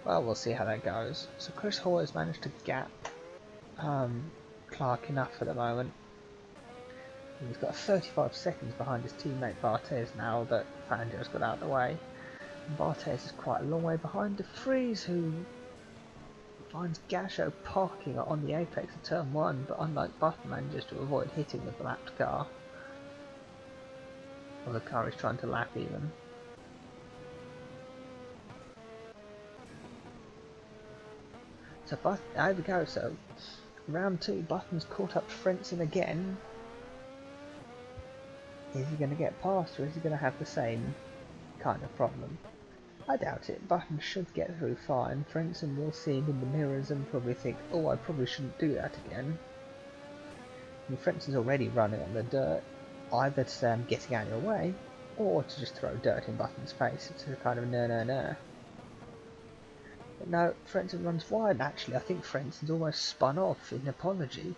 Well, we'll see how that goes. So Chris Hall has managed to gap Clark enough at the moment. He's got 35 seconds behind his teammate Barthez now that Fangio's got out of the way. And Barthez is quite a long way behind De Vries, who finds Gasho parking on the apex of turn 1, but unlike Button manages to avoid hitting the lapped car. Or the car is trying to lap even. So there we go, so round 2, Button's caught up to Frentzen again. Is he going to get past, or is he going to have the same kind of problem? I doubt it. Button should get through fine. Frentzen will see him in the mirrors and probably think, oh, I probably shouldn't do that again. I mean, Frentzen's already running on the dirt, either to say I'm getting out of your way, or to just throw dirt in Button's face. It's a kind of no. But no, Frentzen runs wide. Actually, I think Frentzen's almost spun off in apology.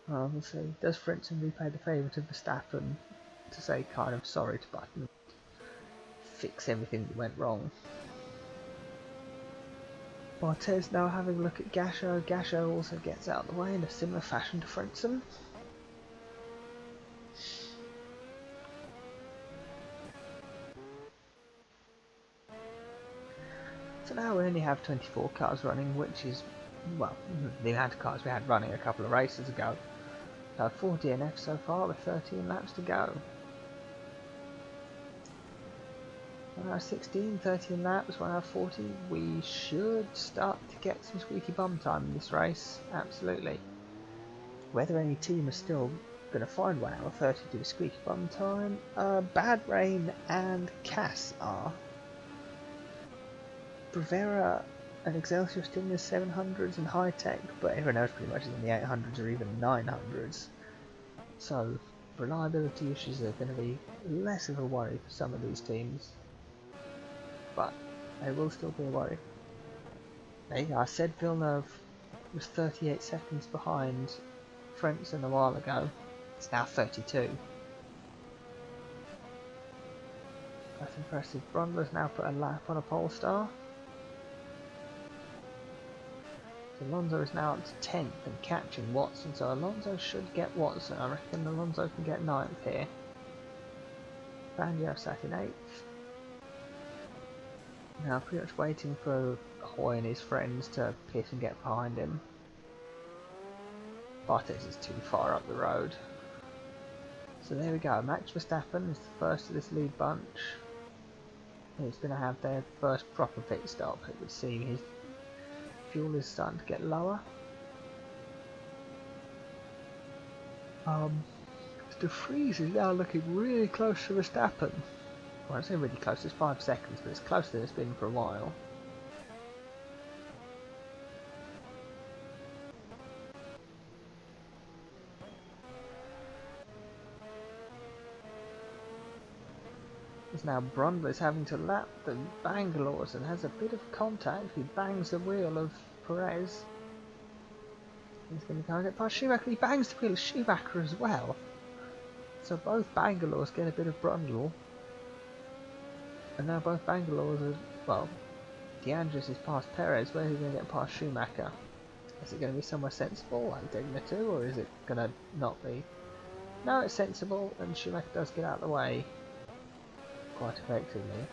We'll see. Does Frentzen repay the favour to Verstappen to say kind of sorry to Button? Fix everything that went wrong. Barthez now having a look at Gasho. Gasho also gets out of the way in a similar fashion to Frentzen. So now we only have 24 cars running, which is, well, the amount of cars we had running a couple of races ago. 4 DNFs so far with 13 laps to go. We're now 16, 13 laps, we're now 40. We should start to get some squeaky bum time in this race, absolutely. Whether any team is still going to find 1 hour 30 to do squeaky bum time, Bad Rain and Cass are. Bravera and Excelsior are still in the 700s and high tech, but everyone else pretty much is in the 800s or even 900s. So reliability issues are going to be less of a worry for some of these teams, but they will still be a worry. There you go, I said Villeneuve was 38 seconds behind Frentzen a while ago. It's now 32. That's impressive. Brundle's now put a lap on a Polestar. So Alonso is now up to 10th and catching Watson. So Alonso should get Watson. I reckon Alonso can get 9th here. Fangio sat in 8th. Now pretty much waiting for Hoy and his friends to pit and get behind him. Bottas is too far up the road. So there we go, Max Verstappen is the first of this lead bunch. He's going to have their first proper pit stop. It would seem his fuel is starting to get lower. De Vries is now looking really close to Verstappen. Well, it's not really close, it's 5 seconds, but it's closer than it's been for a while. As now Brundle is having to lap the Bangalores and has a bit of contact. He bangs the wheel of Perez. He's going to go and get past Schumacher. He bangs the wheel of Schumacher as well. So both Bangalores get a bit of Brundle. And now both Bangalores are, well, De Andres is past Perez. Where is he going to get past Schumacher? Is it going to be somewhere sensible like Degna 2, or is it going to not be? No, it's sensible, and Schumacher does get out of the way quite effectively.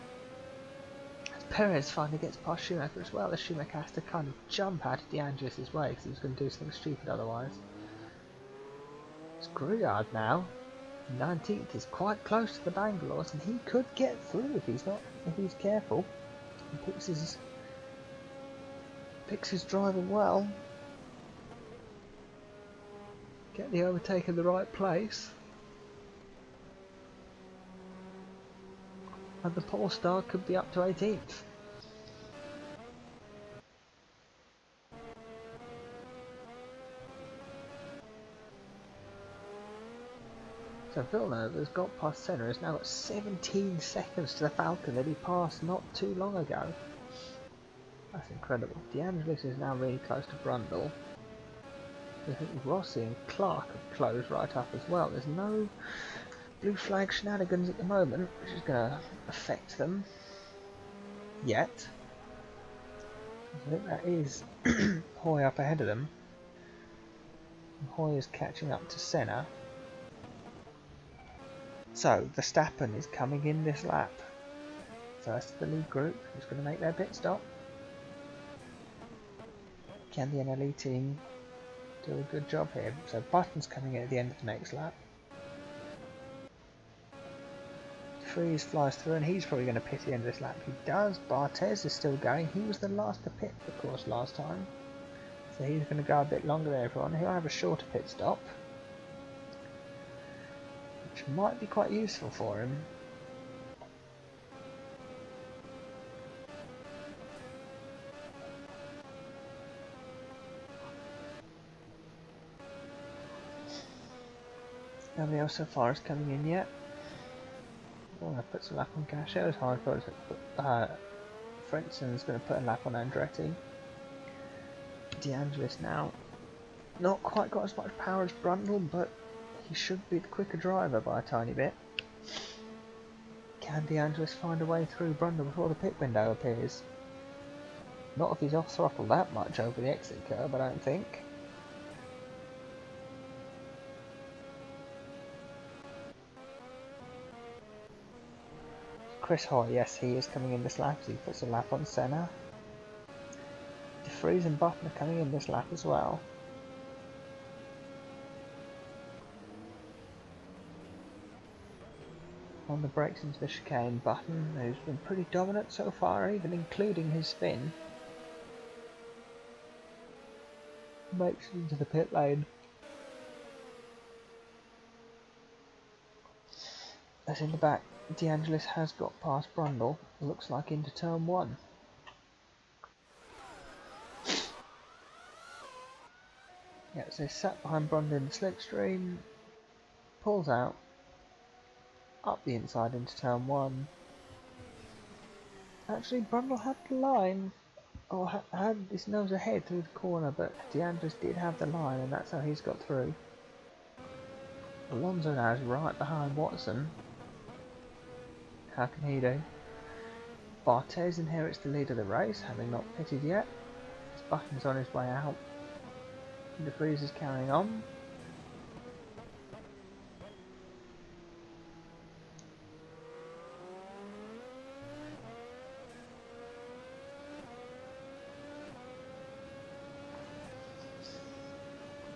As Perez finally gets past Schumacher as well, as Schumacher has to kind of jump out of De Andres' way because he was going to do something stupid otherwise. It's Gruyard now. 19th is quite close to the Bangalores, and he could get through if he's careful. He picks his driving well. Get the overtake in the right place. And the Polestar could be up to 18th. So Villeneuve has got past Senna, has now got 17 seconds to the Falcon that he passed not too long ago. That's incredible. De Angelis is now really close to Brundle. I think Rossi and Clark have closed right up as well. There's no blue flag shenanigans at the moment, which is going to affect them. Yet. I think that is Hoy up ahead of them. And Hoy is catching up to Senna. So, Verstappen is coming in this lap. First of the lead group, who's going to make their pit stop. Can the NLE team do a good job here? So Button's coming in at the end of the next lap. De Vries flies through and he's probably going to pit at the end of this lap. He does. Barthez is still going. He was the last to pit, of course, last time. So he's going to go a bit longer than everyone. He'll have a shorter pit stop, which might be quite useful for him. Nobody else so far is coming in yet. I'm going to put some lap on Gasher as hard as Frenson's going to put a lap on Andretti. De Angelis now not quite got as much power as Brundle, but he should be the quicker driver by a tiny bit. Can De Angelis find a way through Brundle before the pit window appears? Not if he's off throttle that much over the exit curve, I don't think. Chris Hoy, yes, he is coming in this lap as he puts a lap on Senna. De Vries and Button are coming in this lap as well. On the brakes into the chicane, Button, who's been pretty dominant so far, even including his spin, makes it into the pit lane. As in the back, De Angelis has got past Brundle, looks like into turn 1. Yeah, so he's sat behind Brundle in the slipstream, pulls out, up the inside into turn 1. Actually, Brundle had the line, or had his nose ahead through the corner, but De Angelis did have the line, and that's how he's got through. Alonso now is right behind Watson. How can he do? Barthez inherits the lead of the race, having not pitted yet. His Button's on his way out. De Vries is carrying on.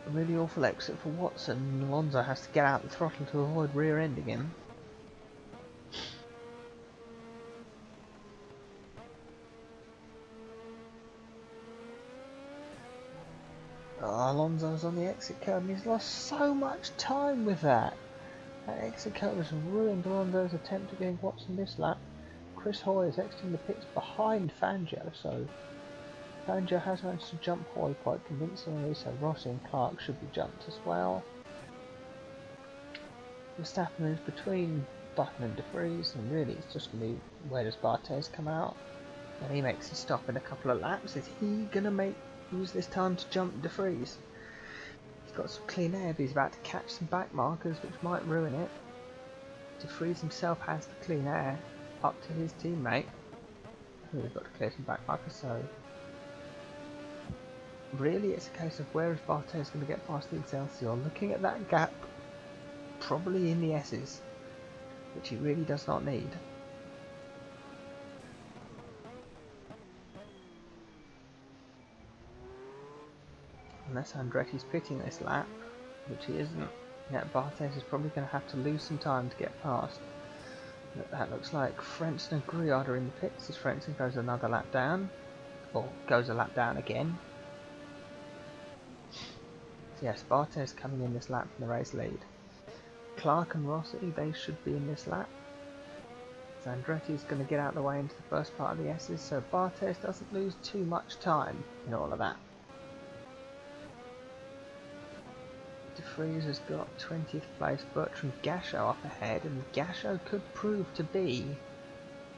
A really awful exit for Watson. Alonso has to get out the throttle to avoid rear-ending him. Alonso's on the exit curve and he's lost so much time with that. That exit curve has ruined Alonso's attempt at getting Watson this lap. Chris Hoy is exiting the pits behind Fangio, so Fangio has managed to jump Hoy quite convincingly, so Rossi and Clark should be jumped as well. Verstappen is between Button and De Vries, and really it's just going to be where does Barthez come out? And he makes his stop in a couple of laps. Is he going to use this time to jump De Vries? He's got some clean air, but he's about to catch some back markers which might ruin it. De Vries himself has the clean air up to his teammate, who has got to clear some back markers, so really it's a case of where is Barthez going to get past the Excelsior. Looking at that gap, probably in the S's, which he really does not need. Unless Andretti's pitting this lap, which he isn't, yet Barthez is probably going to have to lose some time to get past. That looks like Frentzen and Grouillard are in the pits as Frentzen goes another lap down, or goes a lap down again. So yes, Barthez coming in this lap from the race lead. Clark and Rossi, they should be in this lap. So Andretti is going to get out of the way into the first part of the S's, so Barthez doesn't lose too much time in all of that. De Vries has got 20th place, Bertrand Gachot up ahead, and Gachot could prove to be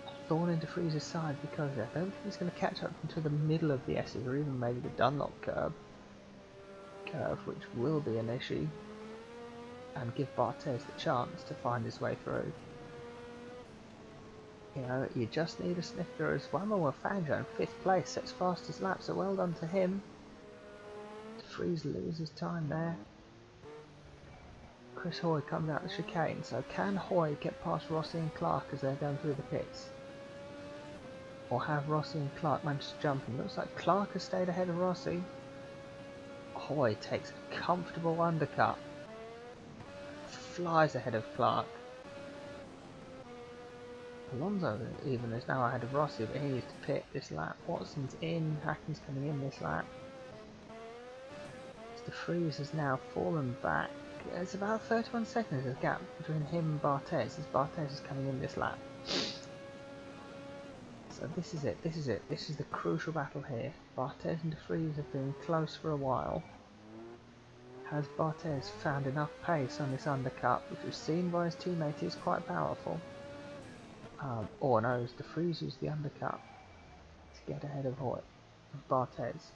a thorn in De Vries' side because I don't think he's going to catch up until the middle of the S's or even maybe the Dunlop curve, which will be an issue, and give Barthez the chance to find his way through. You know, you just need a snifter as one more Fangio in 5th place, sets fastest lap, so well done to him. De Vries loses time there. Chris Hoy comes out the chicane, so can Hoy get past Rossi and Clark as they're going through the pits? Or have Rossi and Clark managed to jump him? Looks like Clark has stayed ahead of Rossi. Hoy takes a comfortable undercut. Flies ahead of Clark. Alonso even is now ahead of Rossi, but he needs to pit this lap. Watson's in, Hacken's coming in this lap. De Vries has now fallen back. It's about 31 seconds of gap between him and Barthez as Barthez is coming in this lap. So this is it, this is the crucial battle here. Barthez and De Vries have been close for a while. Has Barthez found enough pace on this undercut, which was seen by his teammate is quite powerful? Or no, De Vries used the undercut to get ahead of Barthez.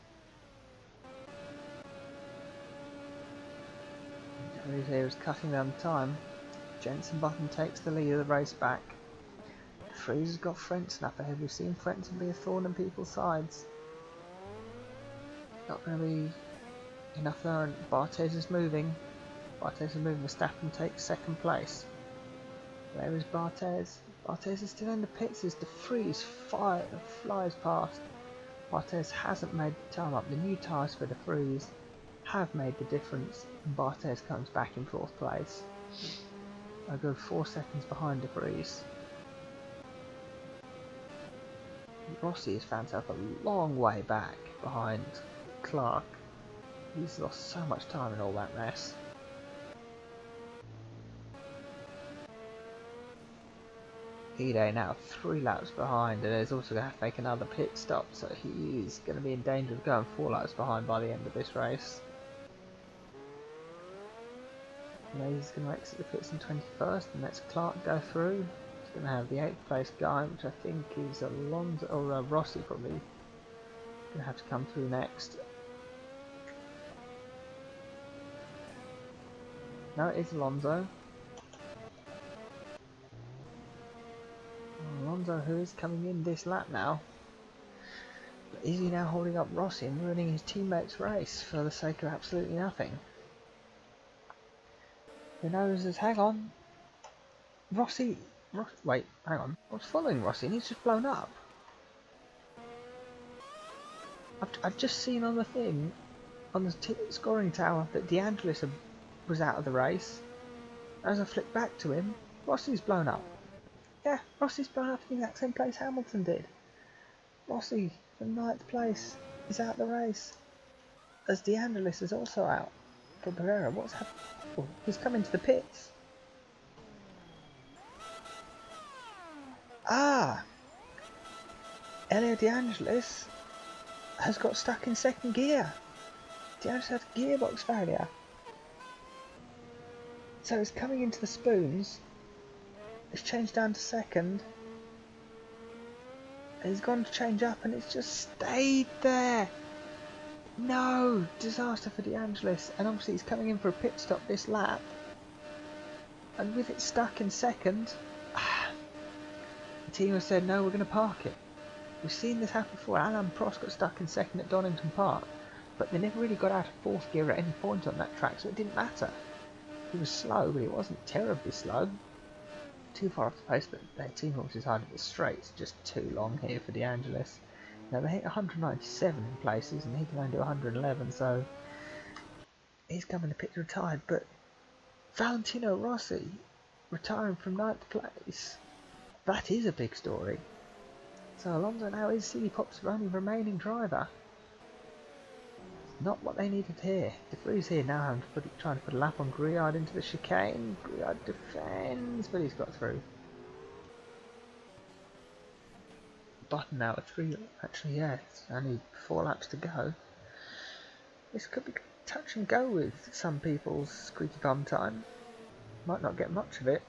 De Vries here is cutting down time. Jensen Button takes the lead of the race back. De Vries has got Frentzen up ahead. We've seen Frentzen be a thorn in people's sides. Not going to be enough there, and Barthez is moving. Verstappen takes 2nd place. Where is Barthez? Barthez is still in the pits as De Vries flies past. Barthez hasn't made the time up. The new tyres for De Vries have made the difference, and Barthez comes back in 4th place. I go 4 seconds behind De Vries. Rossi has found himself a long way back behind Clark. He's lost so much time in all that mess. Hide now 3 laps behind, and is also going to have to make another pit stop, so he is going to be in danger of going 4 laps behind by the end of this race. He's going to exit the pits in 21st, and lets Clark go through. He's going to have the 8th place guy, which I think is Alonso, or Rossi probably, going to have to come through next. No, it is Alonso. Alonso, who is coming in this lap now. But is he now holding up Rossi and ruining his teammate's race for the sake of absolutely nothing? Who knows? Hang on. Rossi, wait, hang on. I was following Rossi and he's just blown up. I've just seen on the thing, on the scoring tower, that De Angelis was out of the race. As I flick back to him, Rossi's blown up. Yeah, Rossi's blown up in the exact same place Hamilton did. Rossi, from 9th place, is out of the race. As De Angelis is also out for Pereira. What's happened? Oh, he's coming to the pits. Ah! Elio De Angelis has got stuck in 2nd gear. De Angelis had a gearbox failure. So it's coming into the spoons. It's changed down to 2nd. He's gone to change up and it's just stayed there. No! Disaster for De Angelis. And obviously he's coming in for a pit stop this lap. And with it stuck in 2nd, the team has said, no, we're going to park it. We've seen this happen before. Alain Prost got stuck in 2nd at Donington Park. But they never really got out of 4th gear at any point on that track, so it didn't matter. He was slow, but he wasn't terribly slow. Too far off the pace, but their team obviously decided the straight's just too long here for De Angelis. Now they hit 197 in places, and he can only do 111, so he's coming to pit retired. But Valentino Rossi retiring from 9th place, that is a big story. So Alonso now is Silly Pop's only remaining driver. Not what they needed here. De Vries here now having to trying to put a lap on Griard into the chicane. Griard defends, but he's got through. Button now at 3. Actually, yeah, it's only 4 laps to go. This could be touch and go with some people's squeaky bum time. Might not get much of it.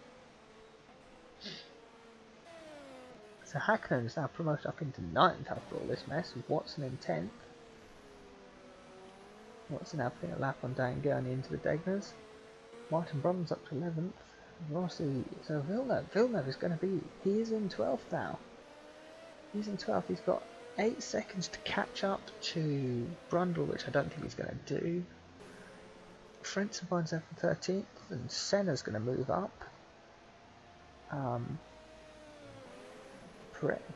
So Hakkinen is now promoted up into 9th after all this mess, with Watson in 10th. Watson now putting a lap on Dan Gurney into the Degners. Martin Brundle's up to 11th. Rossi, so Villeneuve is going to be, he is in 12th now. He's in 12th, he's got 8 seconds to catch up to Brundle, which I don't think he's going to do. Frentzen finds himself in 13th, and Senna's going to move up.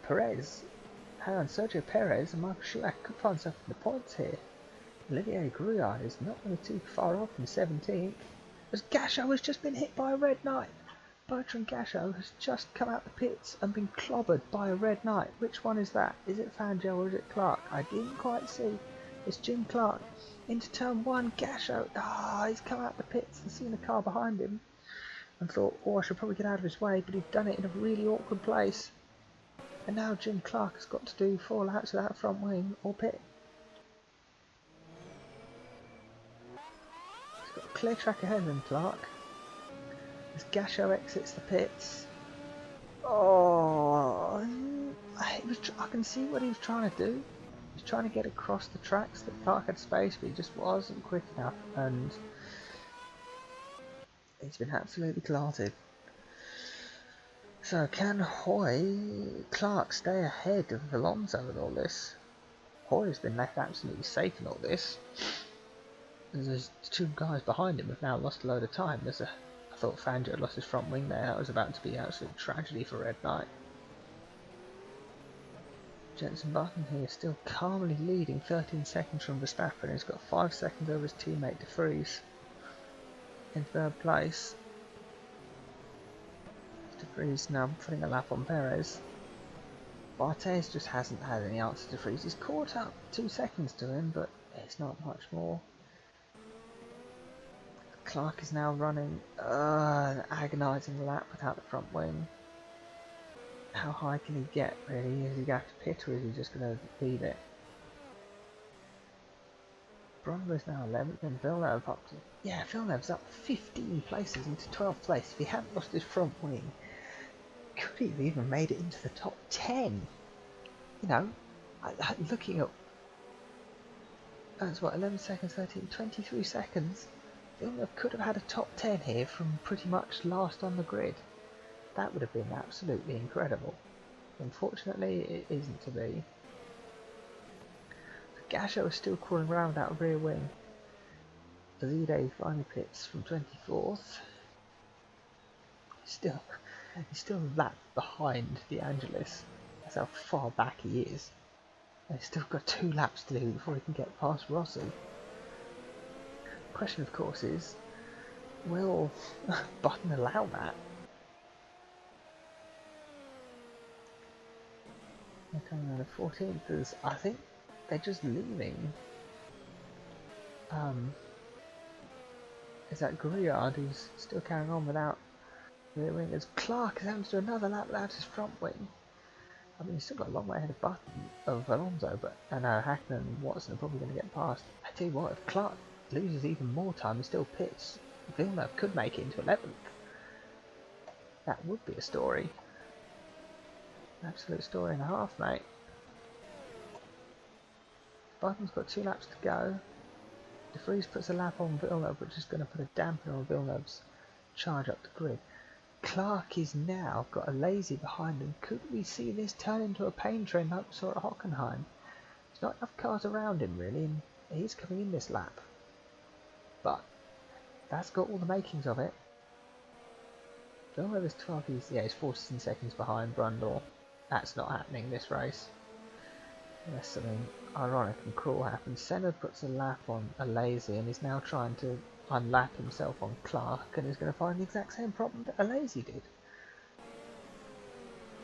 Perez, Sergio Perez and Michael Schumacher could find himself in the points here. Olivier Grouillard is not going to be too far off in 17th, as Gachot has just been hit by a red knight. Bertrand Gachot has just come out the pits and been clobbered by a red knight. Which one is that? Is it Fangio or is it Clark? I didn't quite see. It's Jim Clark. Into turn 1, Gachot. He's come out the pits and seen a car behind him and thought, oh, I should probably get out of his way, but he's done it in a really awkward place. And now Jim Clark has got to do 4 laps without front wing or pit. He's got a clear track ahead of him, Clark. As Gachot exits the pits. Oh, I can see what he was trying to do. He's trying to get across the tracks that Clark had space, but he just wasn't quick enough, and he's been absolutely clotted. So can Clark stay ahead of Alonso with all this? Hoy's been left absolutely safe in all this. There's 2 guys behind him have now lost a load of time. I thought Fangio had lost his front wing there. That was about to be an absolute tragedy for Red Knight. Jenson Button here still calmly leading 13 seconds from Verstappen. He's got 5 seconds over his teammate De Vries in 3rd place. De Vries now putting a lap on Perez. Bartes just hasn't had any answer to Vries. He's caught up 2 seconds to him, but it's not much more. Clark is now running an agonising lap without the front wing. How high can he get, really? Is he going to pit, or is he just going to leave it? Brundle is now 11th, and Villeneuve up to... Yeah, Villeneuve's up 15 places into 12th place. If he hadn't lost his front wing, could he have even made it into the top 10? You know, looking at... That's what, 11 seconds, 13, 23 seconds. Villeneuve could have had a top 10 here from pretty much last on the grid. That would have been absolutely incredible. Unfortunately, it isn't to be. Gasho is still crawling around without a rear wing. Azide finally pits from 24th. Still, he's still a lap behind De Angelis. That's how far back he is. And he's still got 2 laps to do before he can get past Rossi. The question, of course, is will Button allow that? They're coming out of 14th as I think they're just leaving. Is that Grouillard who's still carrying on without rear wing, as Clark is having to do another lap without his front wing. I mean, he's still got a long way ahead of Alonso, but I know Hackman and Watson are probably going to get past. I tell you what, if Clark loses even more time and still pits, Villeneuve could make it into 11th. That would be a story. An absolute story and a half, mate. Button's got 2 laps to go. De Vries puts a lap on Villeneuve, which is going to put a damper on Villeneuve's charge up the grid. Clark is now got a lazy behind him. Could we see this turn into a pain train like we saw at Hockenheim? There's not enough cars around him really, and he's coming in this lap. But that's got all the makings of it. Villeneuve is 12, he's 14 seconds behind Brundle. That's not happening this race. Unless something ironic and cruel happens. Senna puts a lap on a lazy and is now trying to unlap himself on Clark, and is going to find the exact same problem that Alesi did.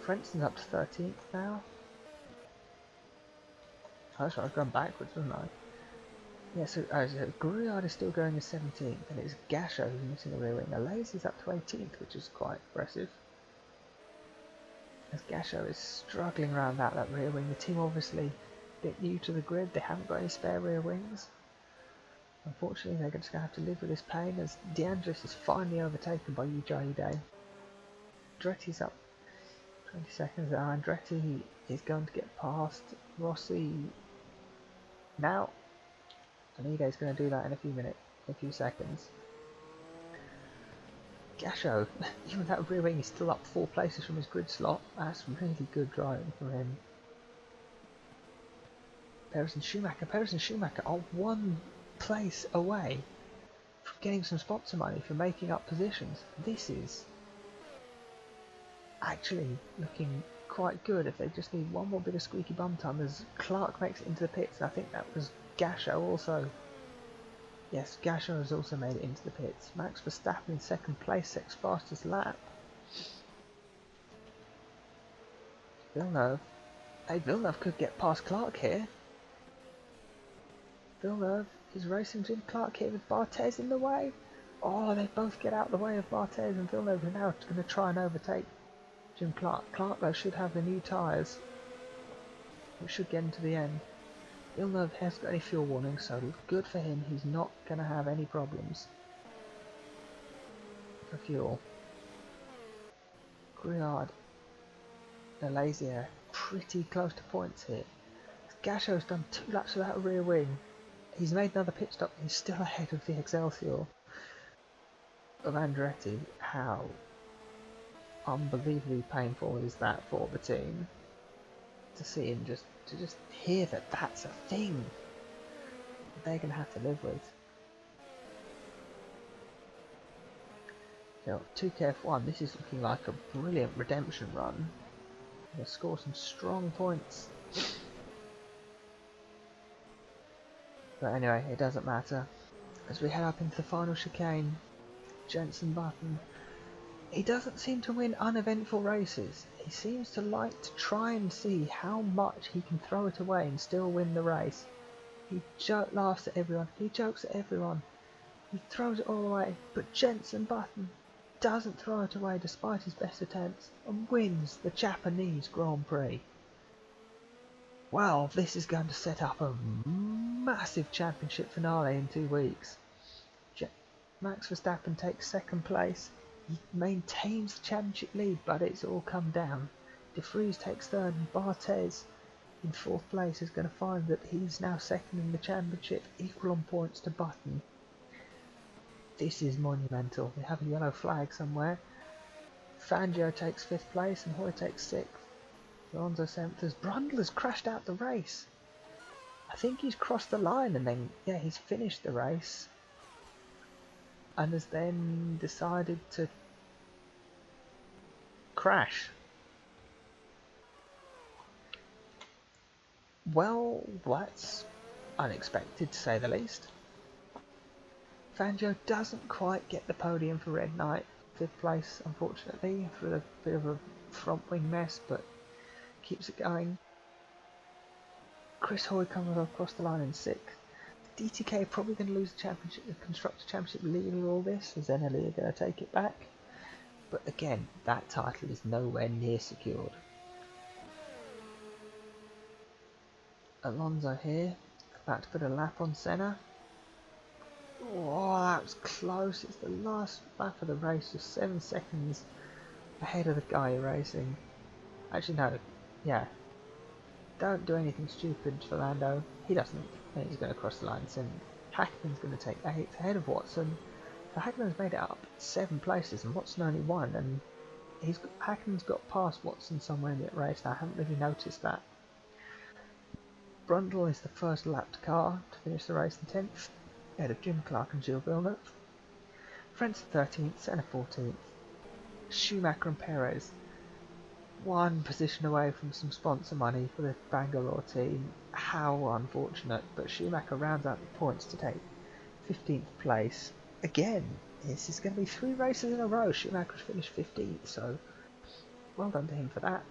Frenson's up to 13th now. Oh, that's right, I've gone backwards, wasn't I? Yeah, so Grouillard is still going as 17th, and it's Gasho who's missing the rear wing. Alesi's up to 18th, which is quite impressive. As Gasho is struggling around that rear wing. The team obviously a bit new to the grid, they haven't got any spare rear wings. Unfortunately, they're just going to have to live with this pain as De Angelis is finally overtaken by Ujide. Andretti's up 20 seconds there. Andretti is going to get past Rossi now. Anide's going to do that in a few seconds. Gasho, even without rear wing, is still up 4 places from his grid slot. That's really good driving from him. Perez and Schumacher are 1 place away from getting some sponsor money for making up positions. This is actually looking quite good if they just need one more bit of squeaky bum time as Clark makes it into the pits. I think that was Gasho also. Yes, Gasho has also made it into the pits. Max Verstappen in 2nd place, 6th fastest lap. Villeneuve. Hey, Villeneuve could get past Clark here. Villeneuve is racing between Clark here with Barthez in the way. Oh, they both get out of the way of Barthez, and Villeneuve are now going to try and overtake Jim Clark. Clark though should have the new tyres, which should get into the end. Villeneuve hasn't got any fuel warning, so good for him. He's not going to have any problems for fuel. Grouillard and Lazier pretty close to points here. Gasho's done 2 laps without a rear wing. He's made another pit stop. He's still ahead of the Excelsior of Andretti. How unbelievably painful is that for the team to see him just hear that that's a thing that they're going to have to live with. You know, 2KF1, this is looking like a brilliant redemption run. They'll score some strong points. But anyway, it doesn't matter. As we head up into the final chicane, Jenson Button, he doesn't seem to win uneventful races. He seems to like to try and see how much he can throw it away and still win the race. He laughs at everyone, he jokes at everyone, he throws it all away, but Jenson Button doesn't throw it away despite his best attempts and wins the Japanese Grand Prix. Well, this is going to set up a massive championship finale in 2 weeks. Max Verstappen takes 2nd place. He maintains the championship lead, but it's all come down. De Vries takes 3rd, and Barthez in 4th place is going to find that he's now 2nd in the championship, equal on points to Button. This is monumental. We have a yellow flag somewhere. Fangio takes 5th place and Hoy takes 6th. Alonso 7th as Brundle has crashed out the race. I think he's crossed the line and then, yeah, he's finished the race. And has then decided to crash. Well, that's unexpected to say the least. Fangio doesn't quite get the podium for Red Knight. 5th place, unfortunately, for a bit of a front wing mess, but keeps it going. Chris Hoy comes across the line in 6th. DTK are probably going to lose the championship, the Constructor Championship lead in all this, as NLE are going to take it back. But again, that title is nowhere near secured. Alonso here, about to put a lap on Senna. Oh, that was close. It's the last lap of the race, just 7 seconds ahead of the guy you're racing. Actually, no. Yeah. Don't do anything stupid, Fernando. He doesn't. He's going to cross the line soon. Hackman's going to take 8th ahead of Watson. So Hackman's made it up 7 places and Watson only 1. And Hackman's got past Watson somewhere in that race. I haven't really noticed that. Brundle is the first lapped car to finish the race in 10th. Ahead of Jim Clark and Gilles Villeneuve. Frentzen 13th, Senna 14th. Schumacher and Perez 1 position away from some sponsor money for the Bangalore team. How unfortunate, but Schumacher rounds out the points to take 15th place. Again, this is going to be 3 races in a row. Schumacher's finished 15th, so well done to him for that.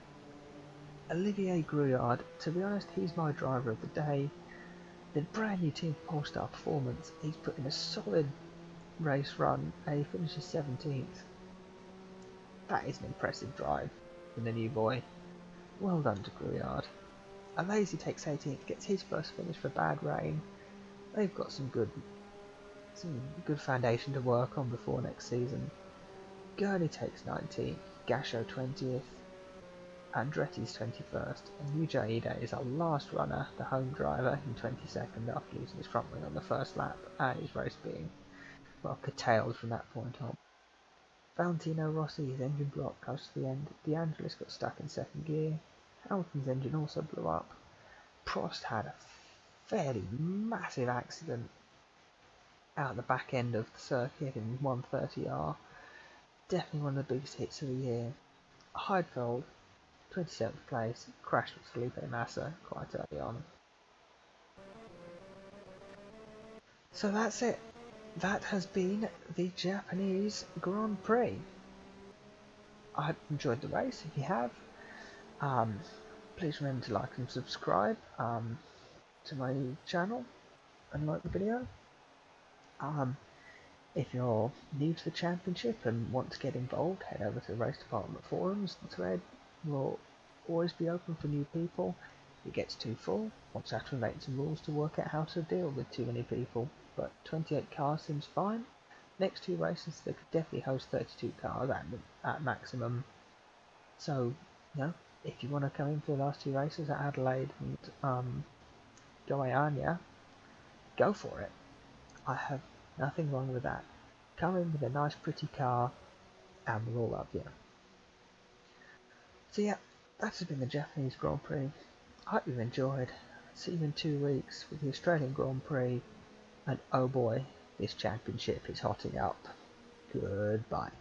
Olivier Grouillard, to be honest, he's my driver of the day. The brand new team Polestar Performance, he's put in a solid race run and he finishes 17th. That is an impressive drive from the new boy. Well done to Grouillard. Alazy takes 18th, gets his first finish for Bad Rain. They've got some good foundation to work on before next season. Gurney takes 19th, Gasho 20th, Andretti's 21st, and Yuja Ide is our last runner, the home driver, in 22nd after losing his front wing on the first lap and his race being, well, curtailed from that point on. Valentino Rossi, his engine blew up close to the end. De Angelis got stuck in 2nd gear. Hamilton's engine also blew up. Prost had a fairly massive accident out the back end of the circuit in 130R. Definitely one of the biggest hits of the year. Heidfeld, 27th place, crashed with Felipe Massa quite early on. So that's it. That has been the Japanese Grand Prix. I hope you enjoyed the race. If you have, please remember to like and subscribe to my channel and like the video. If you're new to the championship and want to get involved, head over to the Race Department forums. The thread will always be open for new people. If it gets too full, we'll have to make some rules to work out how to deal with too many people. But 28 cars seems fine. Next 2 races, they could definitely host 32 cars at maximum. So, you know, if you want to come in for the last 2 races at Adelaide and Goiânia, go for it. I have nothing wrong with that. Come in with a nice pretty car and we'll all love you. So yeah, that has been the Japanese Grand Prix. I hope you've enjoyed. See you in 2 weeks with the Australian Grand Prix. And oh boy, this championship is hotting up. Goodbye.